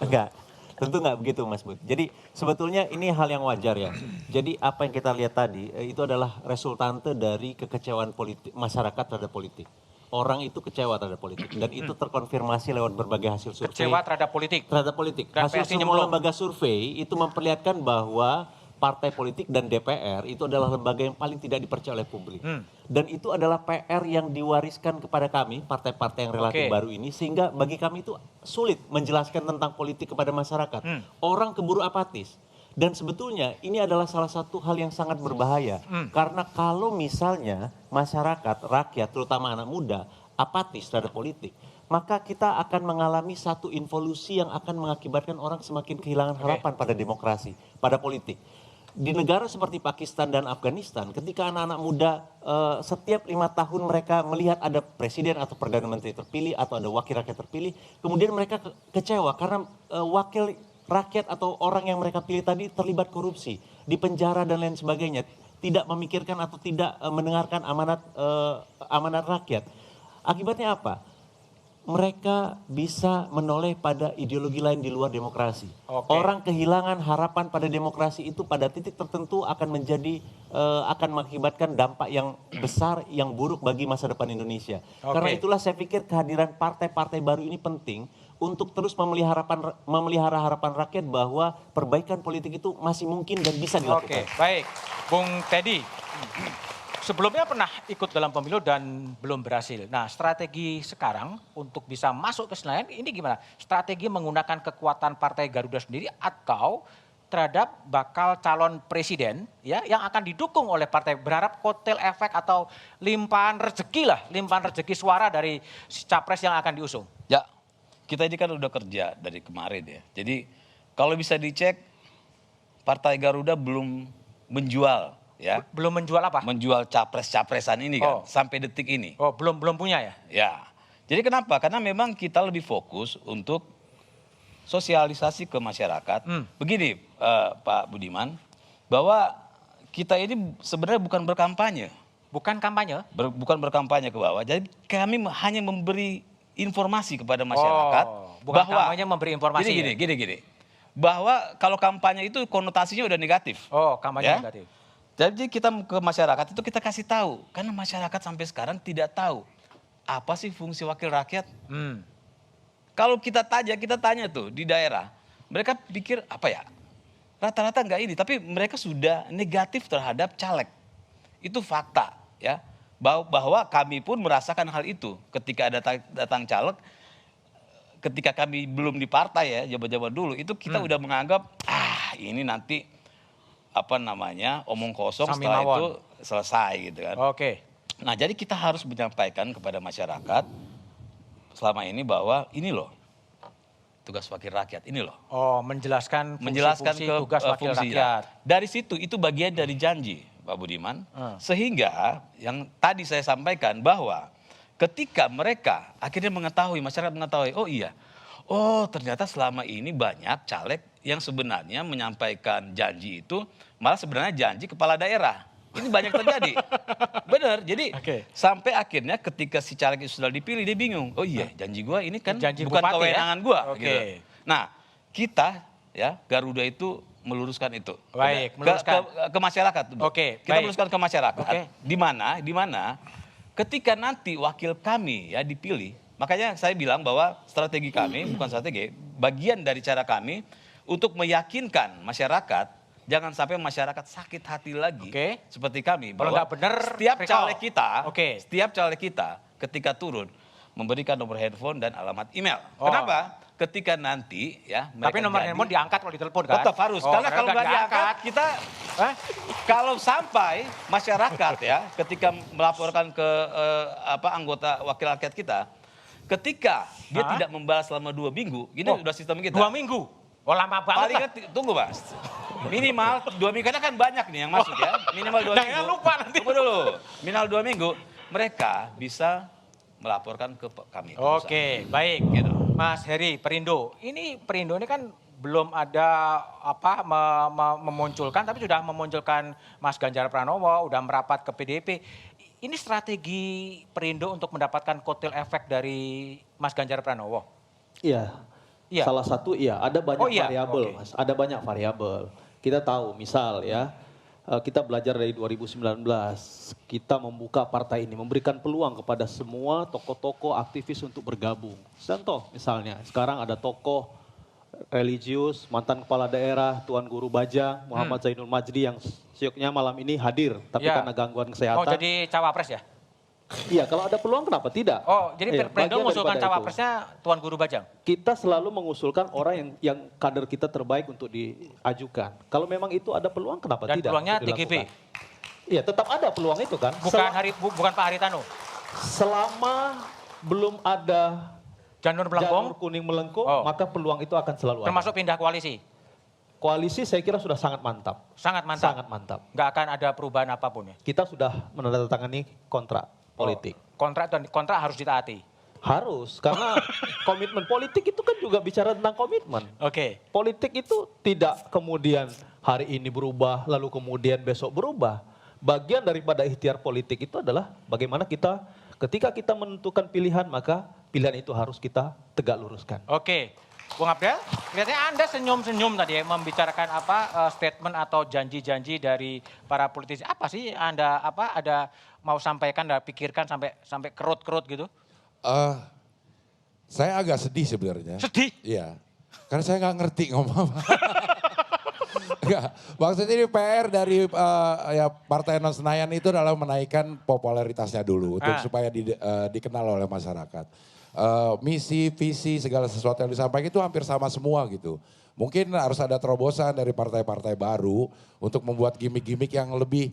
Enggak, tentu enggak begitu Mas Bud. Jadi sebetulnya ini hal yang wajar ya. Jadi apa yang kita lihat tadi itu adalah resultante dari kekecewaan politik masyarakat terhadap politik. Orang itu kecewa terhadap politik dan itu terkonfirmasi lewat berbagai hasil survei. Kecewa terhadap politik. Terhadap politik. Dan Hasil semua lembaga survei itu memperlihatkan bahwa partai politik dan DPR itu adalah lembaga yang paling tidak dipercaya oleh publik. Dan itu adalah PR yang diwariskan kepada kami, partai-partai yang relatif baru ini, sehingga bagi kami itu sulit menjelaskan tentang politik kepada masyarakat. Orang keburu apatis. Dan sebetulnya ini adalah salah satu hal yang sangat berbahaya. Karena kalau misalnya masyarakat, rakyat, terutama anak muda, apatis terhadap politik, maka kita akan mengalami satu involusi yang akan mengakibatkan orang semakin kehilangan harapan pada demokrasi, pada politik. Di negara seperti Pakistan dan Afghanistan, ketika anak-anak muda setiap 5 tahun mereka melihat ada presiden atau perdana menteri terpilih atau ada wakil rakyat terpilih, kemudian mereka kecewa karena wakil rakyat atau orang yang mereka pilih tadi terlibat korupsi, di penjara dan lain sebagainya, tidak memikirkan atau tidak mendengarkan amanat rakyat. Akibatnya apa? Mereka bisa menoleh pada ideologi lain di luar demokrasi. Orang kehilangan harapan pada demokrasi itu pada titik tertentu akan mengakibatkan dampak yang besar, yang buruk bagi masa depan Indonesia. Karena itulah saya pikir kehadiran partai-partai baru ini penting untuk terus memelihara harapan rakyat bahwa perbaikan politik itu masih mungkin dan bisa dilakukan. Baik, Bung Teddy. Sebelumnya pernah ikut dalam pemilu dan belum berhasil. Nah, strategi sekarang untuk bisa masuk ke Senayan ini gimana? Strategi menggunakan kekuatan Partai Garuda sendiri atau terhadap bakal calon presiden ya yang akan didukung oleh partai, berharap kotel efek atau limpahan rezeki suara dari capres yang akan diusung? Ya, kita ini kan udah kerja dari kemarin ya. Jadi kalau bisa dicek Partai Garuda belum menjual. Ya. Belum menjual apa? Menjual capres-capresan ini kan sampai detik ini. Belum punya ya? Ya. Jadi kenapa? Karena memang kita lebih fokus untuk sosialisasi ke masyarakat. Begini Pak Budiman, bahwa kita ini sebenarnya bukan berkampanye. Bukan kampanye? Bukan berkampanye ke bawah. Jadi kami hanya memberi informasi kepada masyarakat. Bukan kampanye memberi informasi. Gini. Bahwa kalau kampanye itu konotasinya udah negatif. Kampanye negatif. Jadi kita ke masyarakat itu kita kasih tahu. Karena masyarakat sampai sekarang tidak tahu apa sih fungsi wakil rakyat. Kalau kita tanya tuh di daerah. Mereka pikir apa ya, rata-rata enggak ini. Tapi mereka sudah negatif terhadap caleg. Itu fakta ya. Bahwa kami pun merasakan hal itu. Ketika datang caleg, ketika kami belum di partai ya, jabat-jabat dulu. Itu kita udah menganggap, ini nanti omong kosong, setelah itu selesai gitu kan. Nah jadi kita harus menyampaikan kepada masyarakat selama ini bahwa ini loh tugas wakil rakyat, ini loh. Menjelaskan fungsi tugas wakil rakyat. Dari situ itu bagian dari janji Pak Budiman. Sehingga yang tadi saya sampaikan bahwa ketika mereka akhirnya masyarakat mengetahui, ternyata selama ini banyak caleg yang sebenarnya menyampaikan janji itu malah sebenarnya janji kepala daerah. Ini banyak terjadi. Benar, jadi sampai akhirnya ketika si caleg itu sudah dipilih dia bingung. Janji gua ini kan janji bukan bupati, kewenangan gua. Gitu. Nah kita ya Garuda itu meluruskan itu. Baik, meluruskan. Ke masyarakat. Kita meluruskan ke masyarakat. Di mana ketika nanti wakil kami ya dipilih, makanya saya bilang bahwa strategi kami, bukan strategi, bagian dari cara kami untuk meyakinkan masyarakat, jangan sampai masyarakat sakit hati lagi seperti kami. Kalau nggak benar, setiap caleg kita ketika turun memberikan nomor handphone dan alamat email. Kenapa? Ketika nanti ya tapi nomor handphone diangkat kalau ditelepon kan? Tetap harus, karena kalau nggak diangkat kita kalau sampai masyarakat ya ketika melaporkan ke anggota wakil rakyat kita, Ketika dia tidak membalas selama 2 minggu, ini udah sistem kita. 2 minggu? Oh lama banget. Paling kan, tunggu Mas. Minimal 2 minggu, karena kan banyak nih yang masuk ya. Minimal 2 minggu. Jangan lupa nanti. Tunggu dulu. Minimal 2 minggu, mereka bisa melaporkan ke kami. Oke, baik. Gitu. Mas Heri, Perindo. Ini Perindo ini kan belum ada memunculkan, tapi sudah memunculkan Mas Ganjar Pranowo, udah merapat ke PDIP. Ini strategi Perindo untuk mendapatkan kotel efek dari Mas Ganjar Pranowo? Iya. Salah satu ada banyak variabel, Mas. Ada banyak variabel. Kita tahu, misal ya, kita belajar dari 2019, kita membuka partai ini, memberikan peluang kepada semua tokoh-tokoh aktivis untuk bergabung. Contoh misalnya, sekarang ada tokoh religius, mantan kepala daerah, Tuan Guru Bajang, Muhammad Zainul Majdi yang syuknya malam ini hadir, tapi karena gangguan kesehatan. Oh, jadi cawapres ya? Iya, kalau ada peluang kenapa tidak? Oh, jadi Perindo mengusulkan cawapresnya Tuan Guru Bajang? Kita selalu mengusulkan orang yang kader kita terbaik untuk diajukan. Kalau memang itu ada peluang, kenapa Dan tidak? Dan peluangnya TGB? Iya, tetap ada peluang itu kan. Bukan Pak Haritano? Selama belum ada janur kuning melengkung, maka peluang itu akan selalu ada. Termasuk pindah koalisi? Koalisi saya kira sudah sangat mantap. Sangat mantap? Sangat mantap. Nggak akan ada perubahan apapun ya? Kita sudah menandatangani kontrak politik. Kontrak harus ditaati? Harus, karena komitmen politik itu kan juga bicara tentang komitmen. Oke. Politik itu tidak kemudian hari ini berubah, lalu kemudian besok berubah. Bagian daripada ikhtiar politik itu adalah bagaimana kita, ketika kita menentukan pilihan, maka pilihan itu harus kita tegak luruskan. Oke. Bung Abdel, kelihatannya Anda senyum-senyum tadi ya, membicarakan statement atau janji-janji dari para politisi. Apa sih Anda ada mau sampaikan, dan pikirkan sampai kerut-kerut gitu? Saya agak sedih sebenarnya. Sedih? Iya, karena saya nggak ngerti ngomong apa. Enggak, maksudnya ini PR dari Partai Non Senayan itu adalah menaikkan popularitasnya dulu untuk supaya dikenal oleh masyarakat. Misi, visi, segala sesuatu yang disampaikan itu hampir sama semua gitu. Mungkin harus ada terobosan dari partai-partai baru untuk membuat gimmick-gimmick yang lebih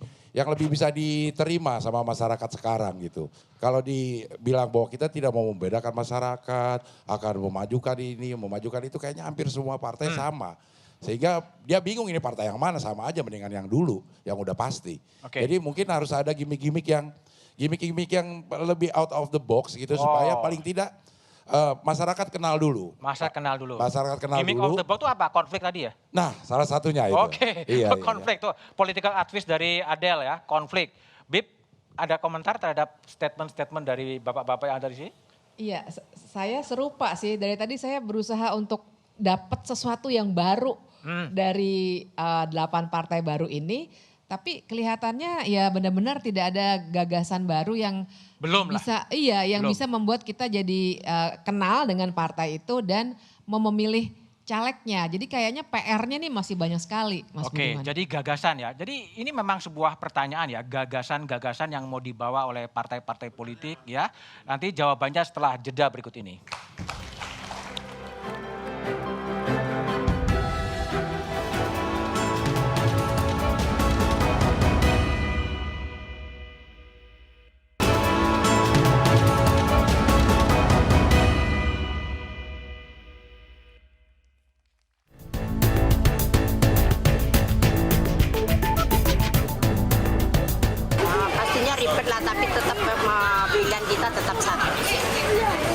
bisa diterima sama masyarakat sekarang gitu. Kalau dibilang bahwa kita tidak mau membedakan masyarakat, akan memajukan ini, memajukan itu, kayaknya hampir semua partai sama. Sehingga dia bingung ini partai yang mana, sama aja mendingan yang dulu, yang udah pasti. Jadi mungkin harus ada gimmick-gimmick yang lebih out of the box gitu, supaya paling tidak masyarakat kenal dulu. Masyarakat kenal dulu. Gimmick out of the box itu apa? Konflik tadi ya? Nah, salah satunya itu. Oke, iya, konflik tuh. Political advice dari Adel ya, konflik. Bib, ada komentar terhadap statement-statement dari bapak-bapak yang ada di sini? Iya, saya serupa sih. Dari tadi saya berusaha untuk dapat sesuatu yang baru dari 8 partai baru ini. Tapi kelihatannya ya benar-benar tidak ada gagasan baru yang bisa membuat kita jadi kenal dengan partai itu dan memilih calegnya. Jadi kayaknya PR-nya nih masih banyak sekali, Mas Budiman. Jadi gagasan ya. Jadi ini memang sebuah pertanyaan ya, gagasan-gagasan yang mau dibawa oleh partai-partai politik ya. Nanti jawabannya setelah jeda berikut ini. Tapi tetap pilihan kita tetap satu.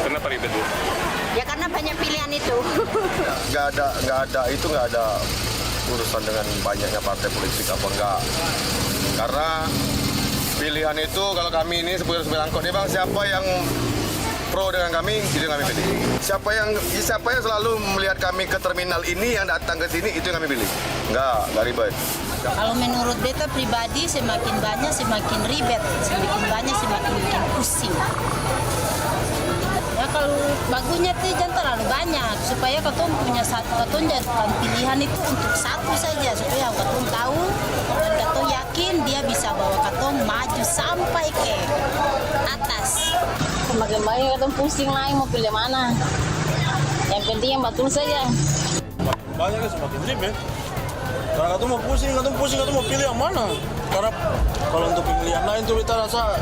Kenapa ribet? Ya karena banyak pilihan itu. Nggak ada urusan dengan banyaknya partai politik apa enggak. Karena pilihan itu kalau kami ini supir angkot nih bang, siapa yang pro dengan kami, itu yang kami pilih. Siapa yang selalu melihat kami ke terminal ini, yang datang ke sini, itu yang kami pilih. Nggak ribet. Kalau menurut beta pribadi semakin banyak semakin ribet, semakin banyak semakin bikin pusing. Ya kalau bagusnya itu jangan terlalu banyak, supaya katong punya satu, katong jadikan pilihan itu untuk satu saja, supaya katong tahu dan katong yakin dia bisa bawa katong maju sampai ke atas. Semakin banyak katong pusing lagi mau pilih mana. Yang penting yang betul saja. Banyaknya semakin ribet. Karena katong mau pusing, katong mau pilih yang mana. Karena kalau untuk pemilihan lain tuh kita rasa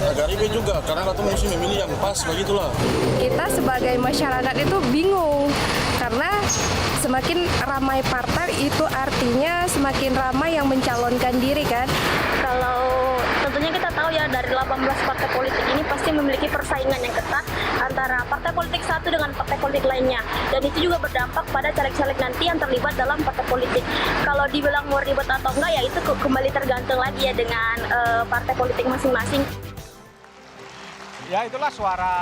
agak ribet juga, karena katong mesti memilih yang pas, begitulah. Kita sebagai masyarakat itu bingung, karena semakin ramai partai itu artinya semakin ramai yang mencalonkan diri kan. Kalau tentunya kita tahu ya dari 18 partai politik ini pasti memiliki persaingan yang ketat antara partai politik satu dengan partai politik lainnya. Dan itu juga berdampak pada caleg-caleg nanti yang terlibat dalam partai politik. Kalau dibilang mau ribet atau enggak ya itu kembali tergantung lagi ya dengan partai politik masing-masing. Ya itulah suara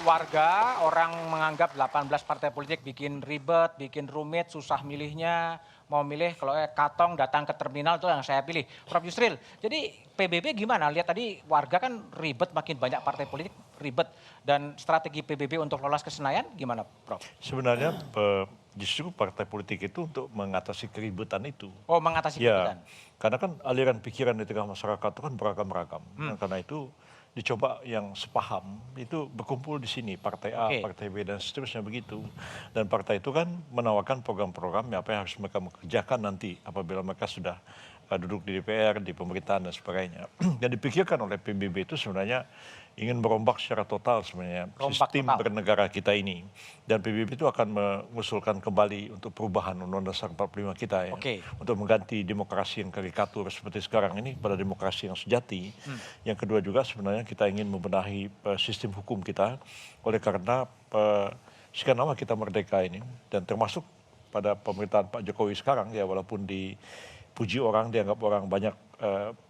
warga, orang menganggap 18 partai politik bikin ribet, bikin rumit, susah milihnya. Mau milih kalau Katong datang ke terminal itu yang saya pilih. Prof Yusril, jadi PBB gimana? Lihat tadi warga kan ribet, makin banyak partai politik ribet. Dan strategi PBB untuk lolos ke Senayan gimana Prof? Sebenarnya justru partai politik itu untuk mengatasi keributan itu. Oh, mengatasi keributan. Karena kan aliran pikiran di tengah masyarakat itu kan beragam-ragam. Nah, karena itu dicoba yang sepaham itu berkumpul di sini, partai A, partai B dan seterusnya begitu. Dan partai itu kan menawarkan program-program apa yang harus mereka kerjakan nanti apabila mereka sudah duduk di DPR, di pemerintahan dan sebagainya. Dan dipikirkan oleh PBB itu sebenarnya ingin merombak secara total sebenarnya sistem bernegara kita ini. Dan PBB itu akan mengusulkan kembali untuk perubahan Undang-Undang Dasar 45 kita ya. Untuk mengganti demokrasi yang karikatur seperti sekarang ini pada demokrasi yang sejati. Yang kedua juga sebenarnya kita ingin membenahi sistem hukum kita. Oleh karena sekian lama kita merdeka ini. Dan termasuk pada pemerintahan Pak Jokowi sekarang ya walaupun dipuji orang, dianggap orang banyak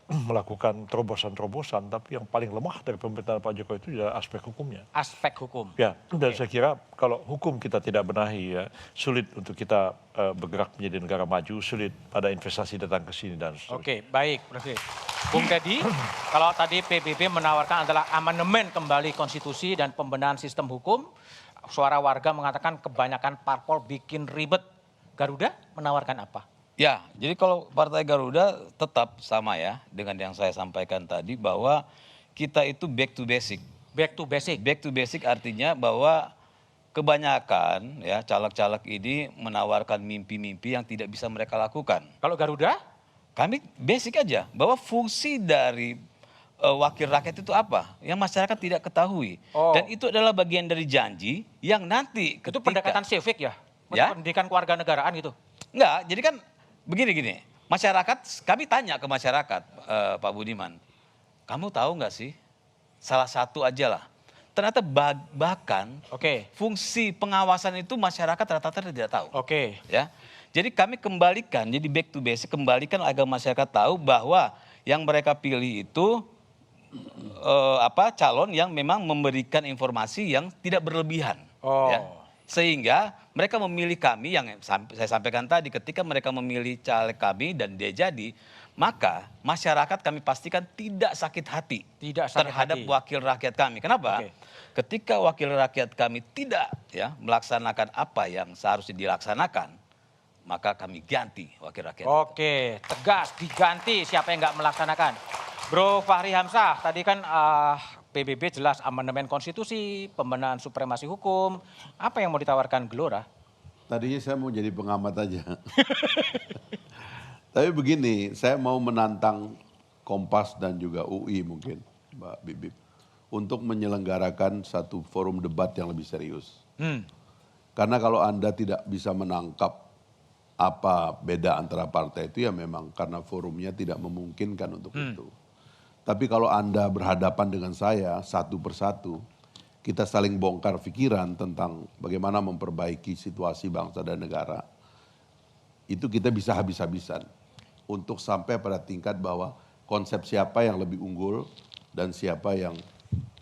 melakukan terobosan-terobosan, tapi yang paling lemah dari pemerintahan Pak Jokowi itu adalah aspek hukumnya. Aspek hukum. Ya, dan saya kira kalau hukum kita tidak benahi ya, sulit untuk kita bergerak menjadi negara maju, sulit pada investasi datang ke sini dan seterusnya. Oke, baik, Prof. Bung Teddy, kalau tadi PBB menawarkan adalah amandemen kembali konstitusi dan pembenahan sistem hukum, suara warga mengatakan kebanyakan parpol bikin ribet. Garuda menawarkan apa? Ya, jadi kalau Partai Garuda tetap sama ya dengan yang saya sampaikan tadi bahwa kita itu back to basic. Back to basic? Back to basic artinya bahwa kebanyakan ya caleg-caleg ini menawarkan mimpi-mimpi yang tidak bisa mereka lakukan. Kalau Garuda? Kami basic aja bahwa fungsi dari wakil rakyat itu apa? Yang masyarakat tidak ketahui. Dan itu adalah bagian dari janji yang nanti ketika... Itu pendekatan civic ya? Ya? Pendidikan kewarganegaraan gitu? Enggak, jadi kan begini, masyarakat, kami tanya ke masyarakat, Pak Budiman, kamu tahu nggak sih, salah satu aja lah, ternyata bahkan fungsi pengawasan itu masyarakat rata-rata tidak tahu. Ya, jadi kami kembalikan, jadi back to basic, kembalikan agar masyarakat tahu bahwa yang mereka pilih itu calon yang memang memberikan informasi yang tidak berlebihan. Ya. Sehingga mereka memilih kami yang saya sampaikan tadi ketika mereka memilih caleg kami dan dia jadi, maka masyarakat kami pastikan tidak sakit hati terhadap wakil rakyat kami. Kenapa? Ketika wakil rakyat kami tidak ya melaksanakan apa yang seharusnya dilaksanakan, maka kami ganti wakil rakyat. Oke, tegas diganti siapa yang nggak melaksanakan. Bro Fahri Hamzah, tadi kan PBB jelas amandemen konstitusi, pembenahan supremasi hukum. Apa yang mau ditawarkan Gelora? Tadinya saya mau jadi pengamat aja. Tapi begini, saya mau menantang Kompas dan juga UI mungkin, Mbak Bibip, untuk menyelenggarakan satu forum debat yang lebih serius. Karena kalau Anda tidak bisa menangkap apa beda antara partai itu ya memang karena forumnya tidak memungkinkan untuk itu. Tapi kalau Anda berhadapan dengan saya satu persatu, kita saling bongkar pikiran tentang bagaimana memperbaiki situasi bangsa dan negara. Itu kita bisa habis-habisan untuk sampai pada tingkat bahwa konsep siapa yang lebih unggul dan siapa yang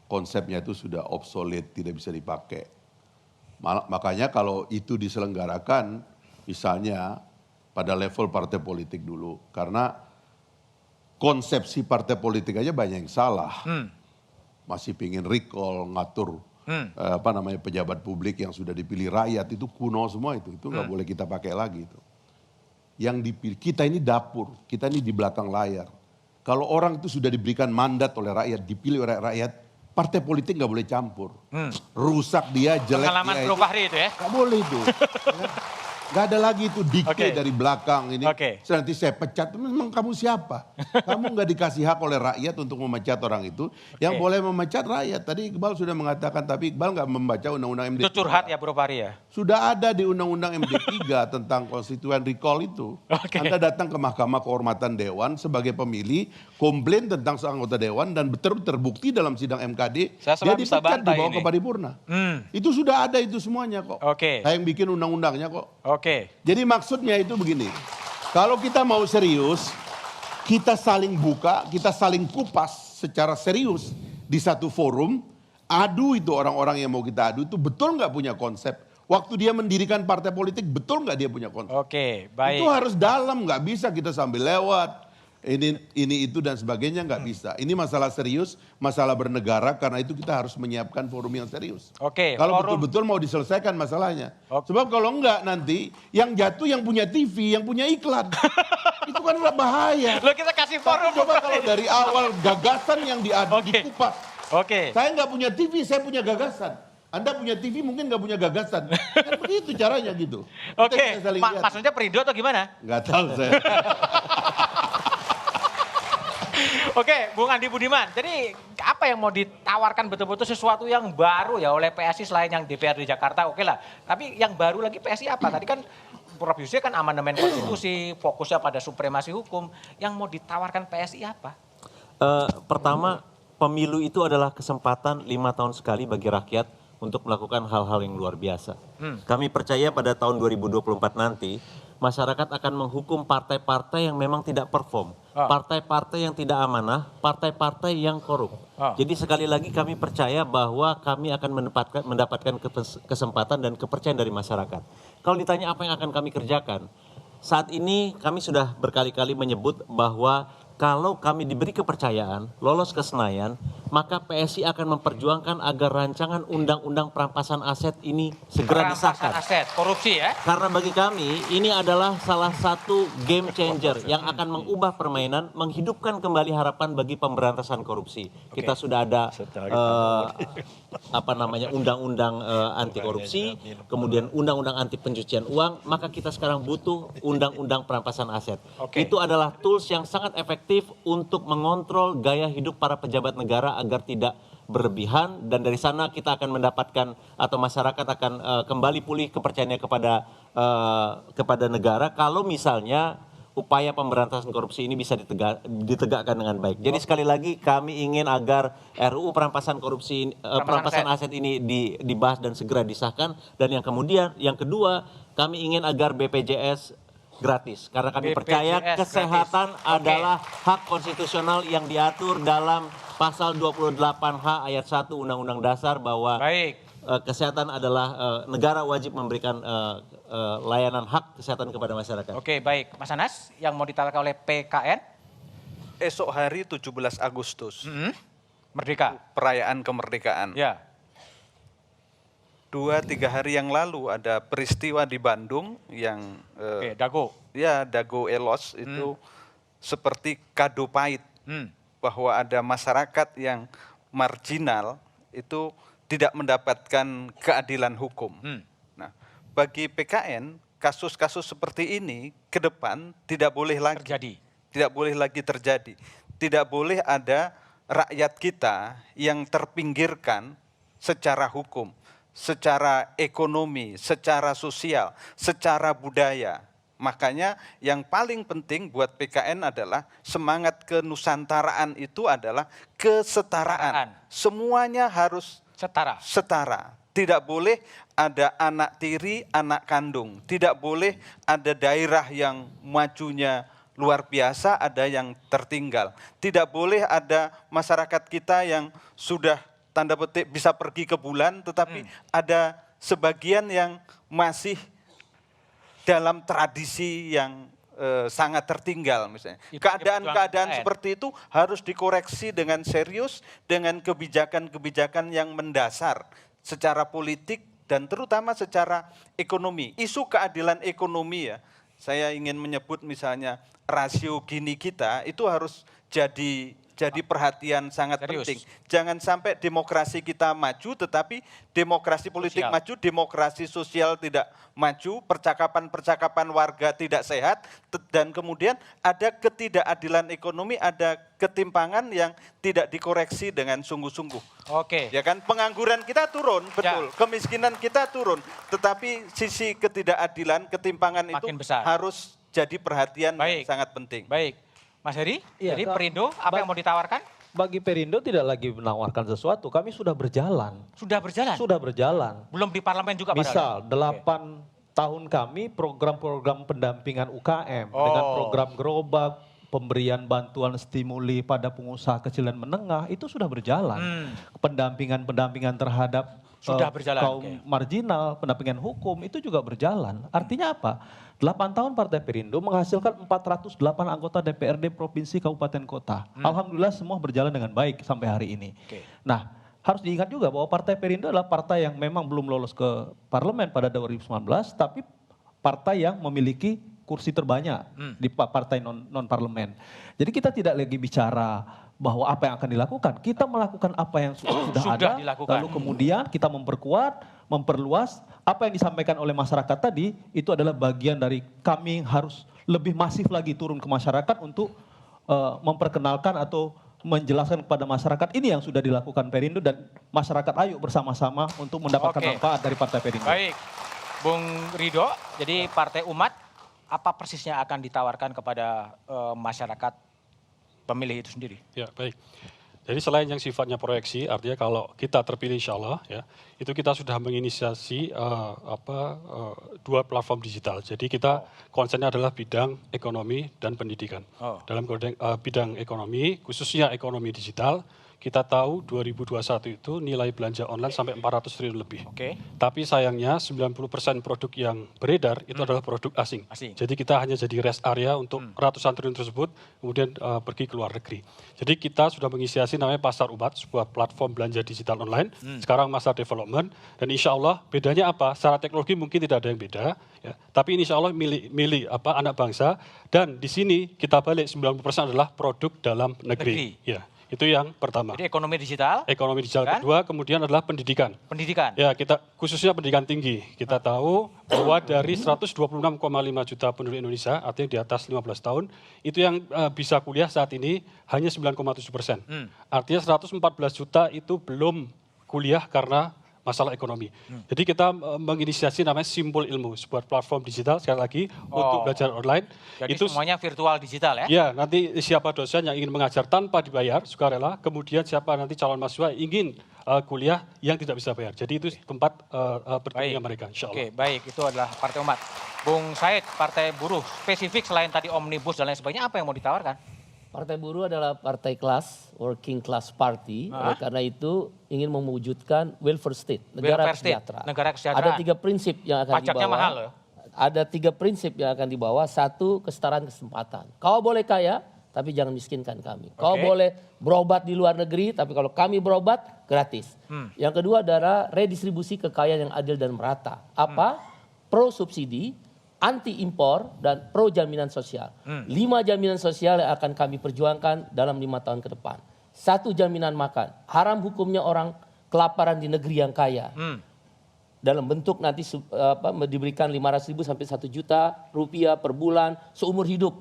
konsepnya itu sudah obsolete, tidak bisa dipakai. Makanya kalau itu diselenggarakan, misalnya pada level partai politik dulu, karena konsepsi partai politik aja banyak yang salah. Masih pingin recall, ngatur pejabat publik yang sudah dipilih rakyat, itu kuno semua itu nggak boleh kita pakai lagi itu. Yang dipilih, kita ini dapur, kita ini di belakang layar. Kalau orang itu sudah diberikan mandat oleh rakyat, dipilih oleh rakyat, partai politik nggak boleh campur. Rusak dia, jelek pengalaman dia. Bro Fahri itu ya? Nggak boleh itu. Nggak ada lagi itu dikte dari belakang ini. Nanti saya pecat, memang kamu siapa? Kamu nggak dikasih hak oleh rakyat untuk memecat orang itu. Yang boleh memecat rakyat. Tadi Iqbal sudah mengatakan, tapi Iqbal nggak membaca undang-undang MD3. Itu curhat ya Bro Fahri ya? Sudah ada di undang-undang MD3 tentang konstituen recall itu. Anda datang ke Mahkamah Kehormatan Dewan sebagai pemilih, komplain tentang seanggota Dewan dan terbukti dalam sidang MKD, dia dipecat dibawa ke paripurna. Itu sudah ada itu semuanya kok. Saya yang bikin undang-undangnya kok. Jadi maksudnya itu begini, kalau kita mau serius, kita saling buka, kita saling kupas secara serius di satu forum, adu itu orang-orang yang mau kita adu itu betul nggak punya konsep. Waktu dia mendirikan partai politik betul nggak dia punya konsep. Baik. Itu harus dalam, nggak bisa kita sambil lewat. Ini itu dan sebagainya nggak bisa. Ini masalah serius, masalah bernegara, karena itu kita harus menyiapkan forum yang serius. Kalau betul-betul mau diselesaikan masalahnya. Sebab kalau enggak nanti yang jatuh yang punya TV, yang punya iklan. Itu kan bahaya. Loh, kita kasih forum. Coba kalau dari awal gagasan yang diadu dikupas. Saya nggak punya TV, saya punya gagasan. Anda punya TV mungkin nggak punya gagasan. Kan begitu caranya gitu. Maksudnya Perindo atau gimana? Nggak tahu saya. Bung Andi Budiman, jadi apa yang mau ditawarkan betul-betul sesuatu yang baru ya oleh PSI selain yang DPRD Jakarta, lah. Tapi yang baru lagi PSI apa? Tadi kan Prof Yusri kan amandemen konstitusi, fokusnya pada supremasi hukum. Yang mau ditawarkan PSI apa? Pertama, pemilu itu adalah kesempatan 5 tahun sekali bagi rakyat untuk melakukan hal-hal yang luar biasa. Kami percaya pada tahun 2024 nanti, masyarakat akan menghukum partai-partai yang memang tidak perform. Partai-partai yang tidak amanah, partai-partai yang korup. Jadi sekali lagi kami percaya bahwa kami akan mendapatkan kesempatan dan kepercayaan dari masyarakat. Kalau ditanya apa yang akan kami kerjakan, saat ini kami sudah berkali-kali menyebut bahwa kalau kami diberi kepercayaan, lolos ke Senayan, maka PSI akan memperjuangkan agar rancangan undang-undang perampasan aset ini segera disahkan. Perampasan aset, korupsi ya? Karena bagi kami ini adalah salah satu game changer yang akan mengubah permainan, menghidupkan kembali harapan bagi pemberantasan korupsi. Kita sudah ada undang-undang anti korupsi, kemudian undang-undang anti pencucian uang, maka kita sekarang butuh undang-undang perampasan aset. Itu adalah tools yang sangat efektif untuk mengontrol gaya hidup para pejabat negara agar tidak berlebihan, dan dari sana kita akan mendapatkan atau masyarakat akan kembali pulih kepercayaannya kepada negara kalau misalnya upaya pemberantasan korupsi ini bisa ditegakkan dengan baik. Jadi sekali lagi kami ingin agar RUU perampasan korupsi perampasan aset ini dibahas dan segera disahkan, dan yang kedua kami ingin agar BPJS gratis, karena kami percaya kesehatan adalah hak konstitusional yang diatur dalam pasal 28H ayat 1 Undang-Undang Dasar bahwa kesehatan adalah negara wajib memberikan layanan hak kesehatan kepada masyarakat. Baik. Mas Anas, yang mau ditawarkan oleh PKN? Esok hari 17 Agustus. Merdeka. Perayaan kemerdekaan. 2-3 hari yang lalu ada peristiwa di Bandung yang Dago. Dago Elos itu seperti kado pahit bahwa ada masyarakat yang marginal itu tidak mendapatkan keadilan hukum. Nah, bagi PKN kasus-kasus seperti ini ke depan tidak boleh lagi terjadi. Tidak boleh lagi terjadi. Tidak boleh ada rakyat kita yang terpinggirkan secara hukum, secara ekonomi, secara sosial, secara budaya. Makanya yang paling penting buat PKN adalah semangat kenusantaraan itu adalah kesetaraan. Semuanya harus setara. Tidak boleh ada anak tiri, anak kandung. Tidak boleh ada daerah yang majunya luar biasa, ada yang tertinggal. Tidak boleh ada masyarakat kita yang sudah tanda petik bisa pergi ke bulan, tetapi ada sebagian yang masih dalam tradisi yang sangat tertinggal misalnya. Keadaan-keadaan seperti itu harus dikoreksi dengan serius, dengan kebijakan-kebijakan yang mendasar secara politik dan terutama secara ekonomi. Isu keadilan ekonomi saya ingin menyebut misalnya rasio Gini kita itu harus jadi jadi perhatian sangat penting. Jangan sampai demokrasi kita maju, tetapi demokrasi politik maju, demokrasi sosial tidak maju, percakapan-percakapan warga tidak sehat, dan kemudian ada ketidakadilan ekonomi, ada ketimpangan yang tidak dikoreksi dengan sungguh-sungguh. Oke. Ya kan, pengangguran kita turun, betul, kemiskinan kita turun, tetapi sisi ketidakadilan, ketimpangan itu harus jadi perhatian yang sangat penting. Baik. Mas Heri, Iya, jadi Perindo apa yang mau ditawarkan? Bagi Perindo tidak lagi menawarkan sesuatu, kami sudah berjalan. Sudah berjalan? Sudah berjalan. Belum di parlemen juga padahal? Misal, 8 tahun kami program-program pendampingan UKM dengan program gerobak, pemberian bantuan stimuli pada pengusaha kecil dan menengah itu sudah berjalan. Pendampingan terhadap sudah berjalan, kaum marginal, pendampingan hukum itu juga berjalan. Artinya apa? 8 tahun Partai Perindo menghasilkan 408 anggota DPRD Provinsi Kabupaten Kota. Alhamdulillah semua berjalan dengan baik sampai hari ini. Nah, harus diingat juga bahwa Partai Perindo adalah partai yang memang belum lolos ke parlemen pada 2019, tapi partai yang memiliki kursi terbanyak di partai non-parlemen. Jadi kita tidak lagi bicara bahwa apa yang akan dilakukan. Kita melakukan apa yang sudah ada, dilakukan. lalu kemudian kita memperkuat, memperluas. Apa yang disampaikan oleh masyarakat tadi, itu adalah bagian dari kami harus lebih masif lagi turun ke masyarakat untuk memperkenalkan atau menjelaskan kepada masyarakat ini yang sudah dilakukan Perindo, dan masyarakat ayo bersama-sama untuk mendapatkan manfaat dari Partai Perindo. Baik, Bung Ridho, jadi Partai Umat apa persisnya akan ditawarkan kepada masyarakat pemilih itu sendiri? Ya, baik. Jadi selain yang sifatnya proyeksi, artinya kalau kita terpilih insya Allah, ya, itu kita sudah menginisiasi 2 platform digital. Jadi kita konsennya adalah bidang ekonomi dan pendidikan. Dalam bidang ekonomi, khususnya ekonomi digital, kita tahu 2021 itu nilai belanja online sampai 400 triliun lebih. Tapi sayangnya 90% produk yang beredar itu adalah produk asing. Jadi kita hanya jadi rest area untuk ratusan triliun tersebut, kemudian pergi ke luar negeri. Jadi kita sudah menginisiasi namanya Pasar Umat, sebuah platform belanja digital online. Sekarang masa development, dan insya Allah bedanya apa? Secara teknologi mungkin tidak ada yang beda, ya. Tapi insya Allah milik anak bangsa, dan di sini kita balik 90% adalah produk dalam negeri. Ya. Itu yang pertama. Jadi ekonomi digital. Ekonomi digital kedua, kemudian adalah pendidikan. Pendidikan. Ya, kita khususnya pendidikan tinggi. Kita tahu bahwa dari 126,5 juta penduduk Indonesia, artinya di atas 15 tahun, itu yang bisa kuliah saat ini hanya 9,7%. Artinya 114 juta itu belum kuliah karena masalah ekonomi. Jadi kita menginisiasi namanya Simpul Ilmu, sebuah platform digital sekali lagi untuk belajar online. Jadi itu semuanya virtual digital ya? Ya, nanti siapa dosen yang ingin mengajar tanpa dibayar, sukarela, kemudian siapa nanti calon mahasiswa ingin kuliah yang tidak bisa bayar. Jadi itu tempat bertemunya mereka, insya Allah. Oke, baik, itu adalah Partai Umat. Bung Said, Partai Buruh, spesifik selain tadi Omnibus dan lain sebagainya, apa yang mau ditawarkan? Partai Buruh adalah partai kelas, working class party. Oleh karena itu ingin mewujudkan welfare state, negara kesejahteraan. Negara kesejahteraan. Ada 3 prinsip yang akan Pajaknya dibawa. mahal loh. Ada 3 prinsip yang akan dibawa. 1, kesetaraan kesempatan. Kau boleh kaya, tapi jangan miskinkan kami. Kau boleh berobat di luar negeri, tapi kalau kami berobat, gratis. Yang kedua adalah redistribusi kekayaan yang adil dan merata. Apa? Pro subsidi, anti impor, dan pro jaminan sosial. 5 jaminan sosial yang akan kami perjuangkan dalam 5 tahun ke depan. 1, jaminan makan. Haram hukumnya orang kelaparan di negeri yang kaya. Dalam bentuk nanti diberikan 500.000 sampai 1 juta rupiah per bulan seumur hidup.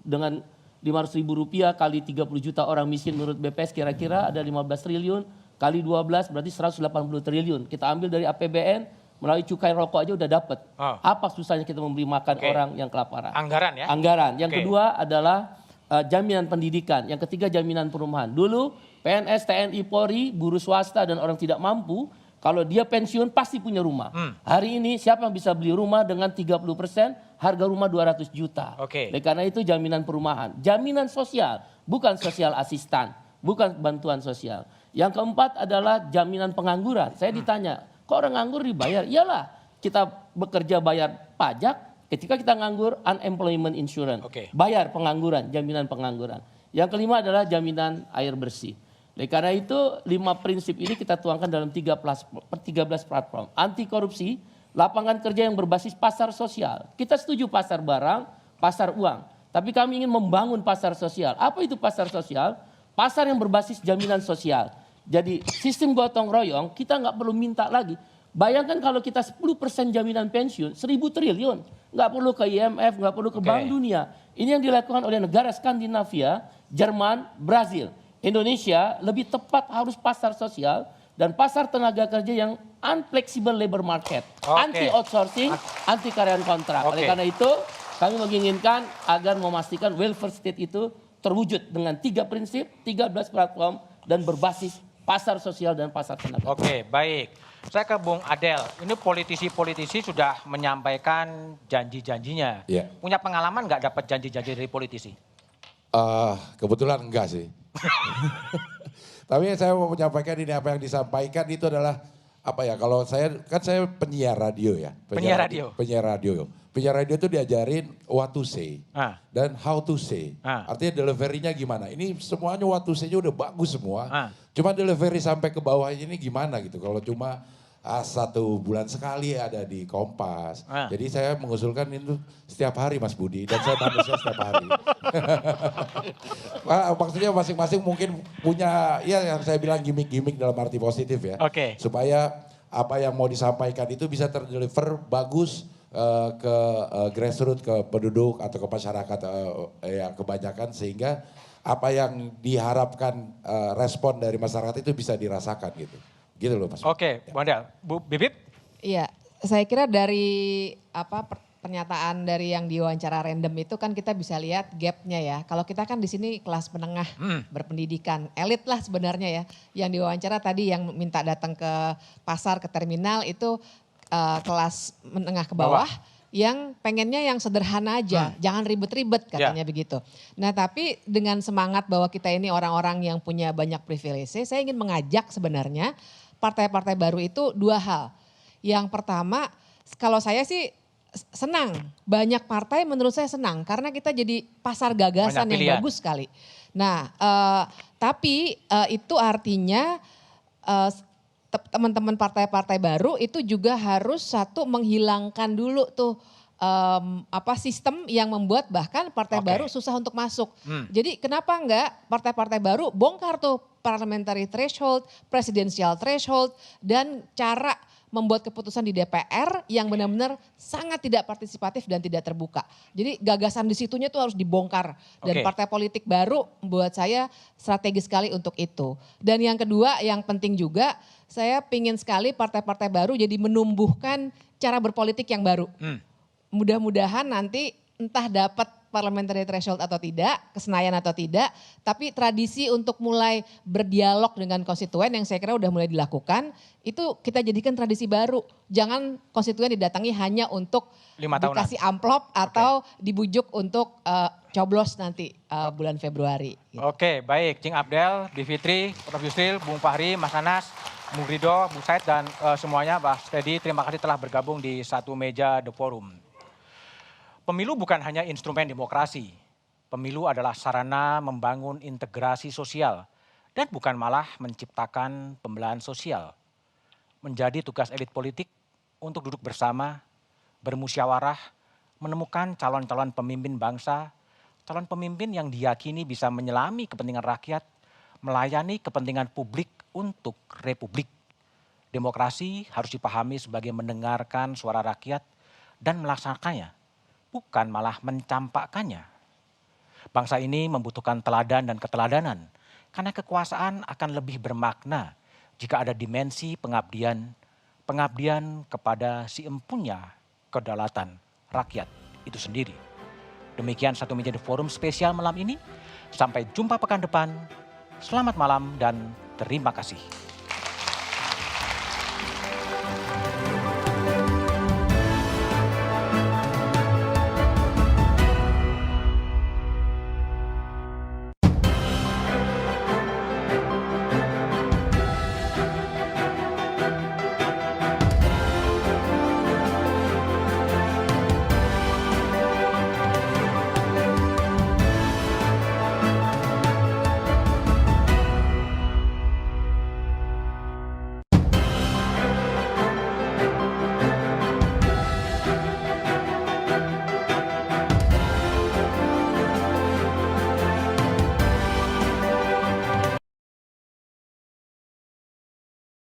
Dengan 500.000 rupiah kali 30 juta orang miskin menurut BPS kira-kira ada 15 triliun. Kali 12 berarti 180 triliun. Kita ambil dari APBN, melalui cukai rokok aja udah dapat. Apa susahnya kita memberi makan orang yang kelaparan? Anggaran ya? Anggaran. Yang kedua adalah jaminan pendidikan. Yang ketiga jaminan perumahan. Dulu PNS, TNI, Polri, buruh swasta dan orang tidak mampu, kalau dia pensiun pasti punya rumah. Hari ini siapa yang bisa beli rumah dengan 30% harga rumah 200 juta. Oleh karena itu jaminan perumahan. Jaminan sosial, bukan sosial asistan, bukan bantuan sosial. Yang keempat adalah jaminan pengangguran. Saya ditanya, kok orang nganggur dibayar? Iyalah, kita bekerja bayar pajak, ketika kita nganggur unemployment insurance. Bayar pengangguran, jaminan pengangguran. Yang kelima adalah jaminan air bersih. Oleh karena itu 5 prinsip ini kita tuangkan dalam 13 platform. Anti korupsi, lapangan kerja yang berbasis pasar sosial. Kita setuju pasar barang, pasar uang. Tapi kami ingin membangun pasar sosial. Apa itu pasar sosial? pasar yang berbasis jaminan sosial. Jadi sistem gotong royong kita nggak perlu minta lagi. Bayangkan kalau kita 10% jaminan pensiun, 1.000 triliun. Nggak perlu ke IMF, nggak perlu ke Bank Dunia. Ini yang dilakukan oleh negara Skandinavia, Jerman, Brazil. Indonesia lebih tepat harus pasar sosial dan pasar tenaga kerja yang unflexible labor market. Anti outsourcing, anti karyawan kontrak. Oleh karena itu kami menginginkan agar memastikan welfare state itu terwujud dengan 3 prinsip, 13 platform dan berbasis pasar sosial dan pasar tenaga. Oke, baik. Saya ke Bung Adel. Ini politisi-politisi sudah menyampaikan janji-janjinya. Ya. Punya pengalaman nggak dapat janji-janji dari politisi? Kebetulan enggak sih. Tapi saya mau menyampaikan ini, apa yang disampaikan itu adalah apa ya, kalau saya penyiar radio ya. Penyiar radio itu diajarin what to say dan how to say. Artinya delivery-nya gimana. Ini semuanya what to say-nya udah bagus semua. Cuma delivery sampai ke bawah ini gimana gitu. Kalau cuma 1 bulan sekali ada di Kompas. Jadi saya mengusulkan itu setiap hari Mas Budi dan saya manusia setiap hari. Maksudnya masing-masing mungkin punya ya yang saya bilang gimmick-gimmick dalam arti positif ya. Supaya apa yang mau disampaikan itu bisa terdeliver bagus ke grassroots, ke penduduk atau ke masyarakat yang kebanyakan sehingga apa yang diharapkan respon dari masyarakat itu bisa dirasakan gitu. Gitu loh Mas. Oke, Bu Adel. Bu Bibip? Iya, saya kira dari pernyataan dari yang diwawancara random itu kan kita bisa lihat gapnya ya. Kalau kita kan di sini kelas menengah berpendidikan, elit lah sebenarnya ya. Yang diwawancara tadi yang minta datang ke pasar, ke terminal itu kelas menengah ke bawah. Yang pengennya yang sederhana aja, jangan ribet-ribet katanya begitu. Nah tapi dengan semangat bahwa kita ini orang-orang yang punya banyak privilege, saya ingin mengajak sebenarnya partai-partai baru itu 2 hal. Yang pertama, kalau saya sih senang, banyak partai menurut saya senang karena kita jadi pasar gagasan yang bagus sekali. Nah tapi itu artinya teman-teman partai-partai baru itu juga harus menghilangkan dulu tuh sistem yang membuat bahkan partai baru susah untuk masuk. Jadi kenapa enggak partai-partai baru bongkar tuh parliamentary threshold, presidential threshold dan cara membuat keputusan di DPR yang benar-benar sangat tidak partisipatif dan tidak terbuka. Jadi gagasan di situnya tuh harus dibongkar dan partai politik baru buat saya strategis sekali untuk itu. Dan yang kedua yang penting juga saya pingin sekali partai-partai baru jadi menumbuhkan cara berpolitik yang baru. Mudah-mudahan nanti entah dapat parliamentary threshold atau tidak, kesenayan atau tidak, tapi tradisi untuk mulai berdialog dengan konstituen yang saya kira udah mulai dilakukan, itu kita jadikan tradisi baru. Jangan konstituen didatangi hanya untuk dikasih amplop atau dibujuk untuk coblos nanti bulan Februari. Gitu. Oke, baik. Cing Abdel, Bivitri, Prof. Yusril, Bung Fahri, Mas Anas, Bung Rido, Bung Said, dan semuanya, Pak Steady, terima kasih telah bergabung di satu meja The Forum. Pemilu bukan hanya instrumen demokrasi. Pemilu adalah sarana membangun integrasi sosial dan bukan malah menciptakan pembelahan sosial. Menjadi tugas elit politik untuk duduk bersama, bermusyawarah, menemukan calon-calon pemimpin bangsa, calon pemimpin yang diyakini bisa menyelami kepentingan rakyat, melayani kepentingan publik untuk republik. Demokrasi harus dipahami sebagai mendengarkan suara rakyat dan melaksanakannya, bukan malah mencampakkannya. Bangsa ini membutuhkan teladan dan keteladanan, karena kekuasaan akan lebih bermakna jika ada dimensi pengabdian kepada si empunya kedaulatan rakyat itu sendiri. Demikian satu meja The Forum spesial malam ini. Sampai jumpa pekan depan. Selamat malam dan terima kasih.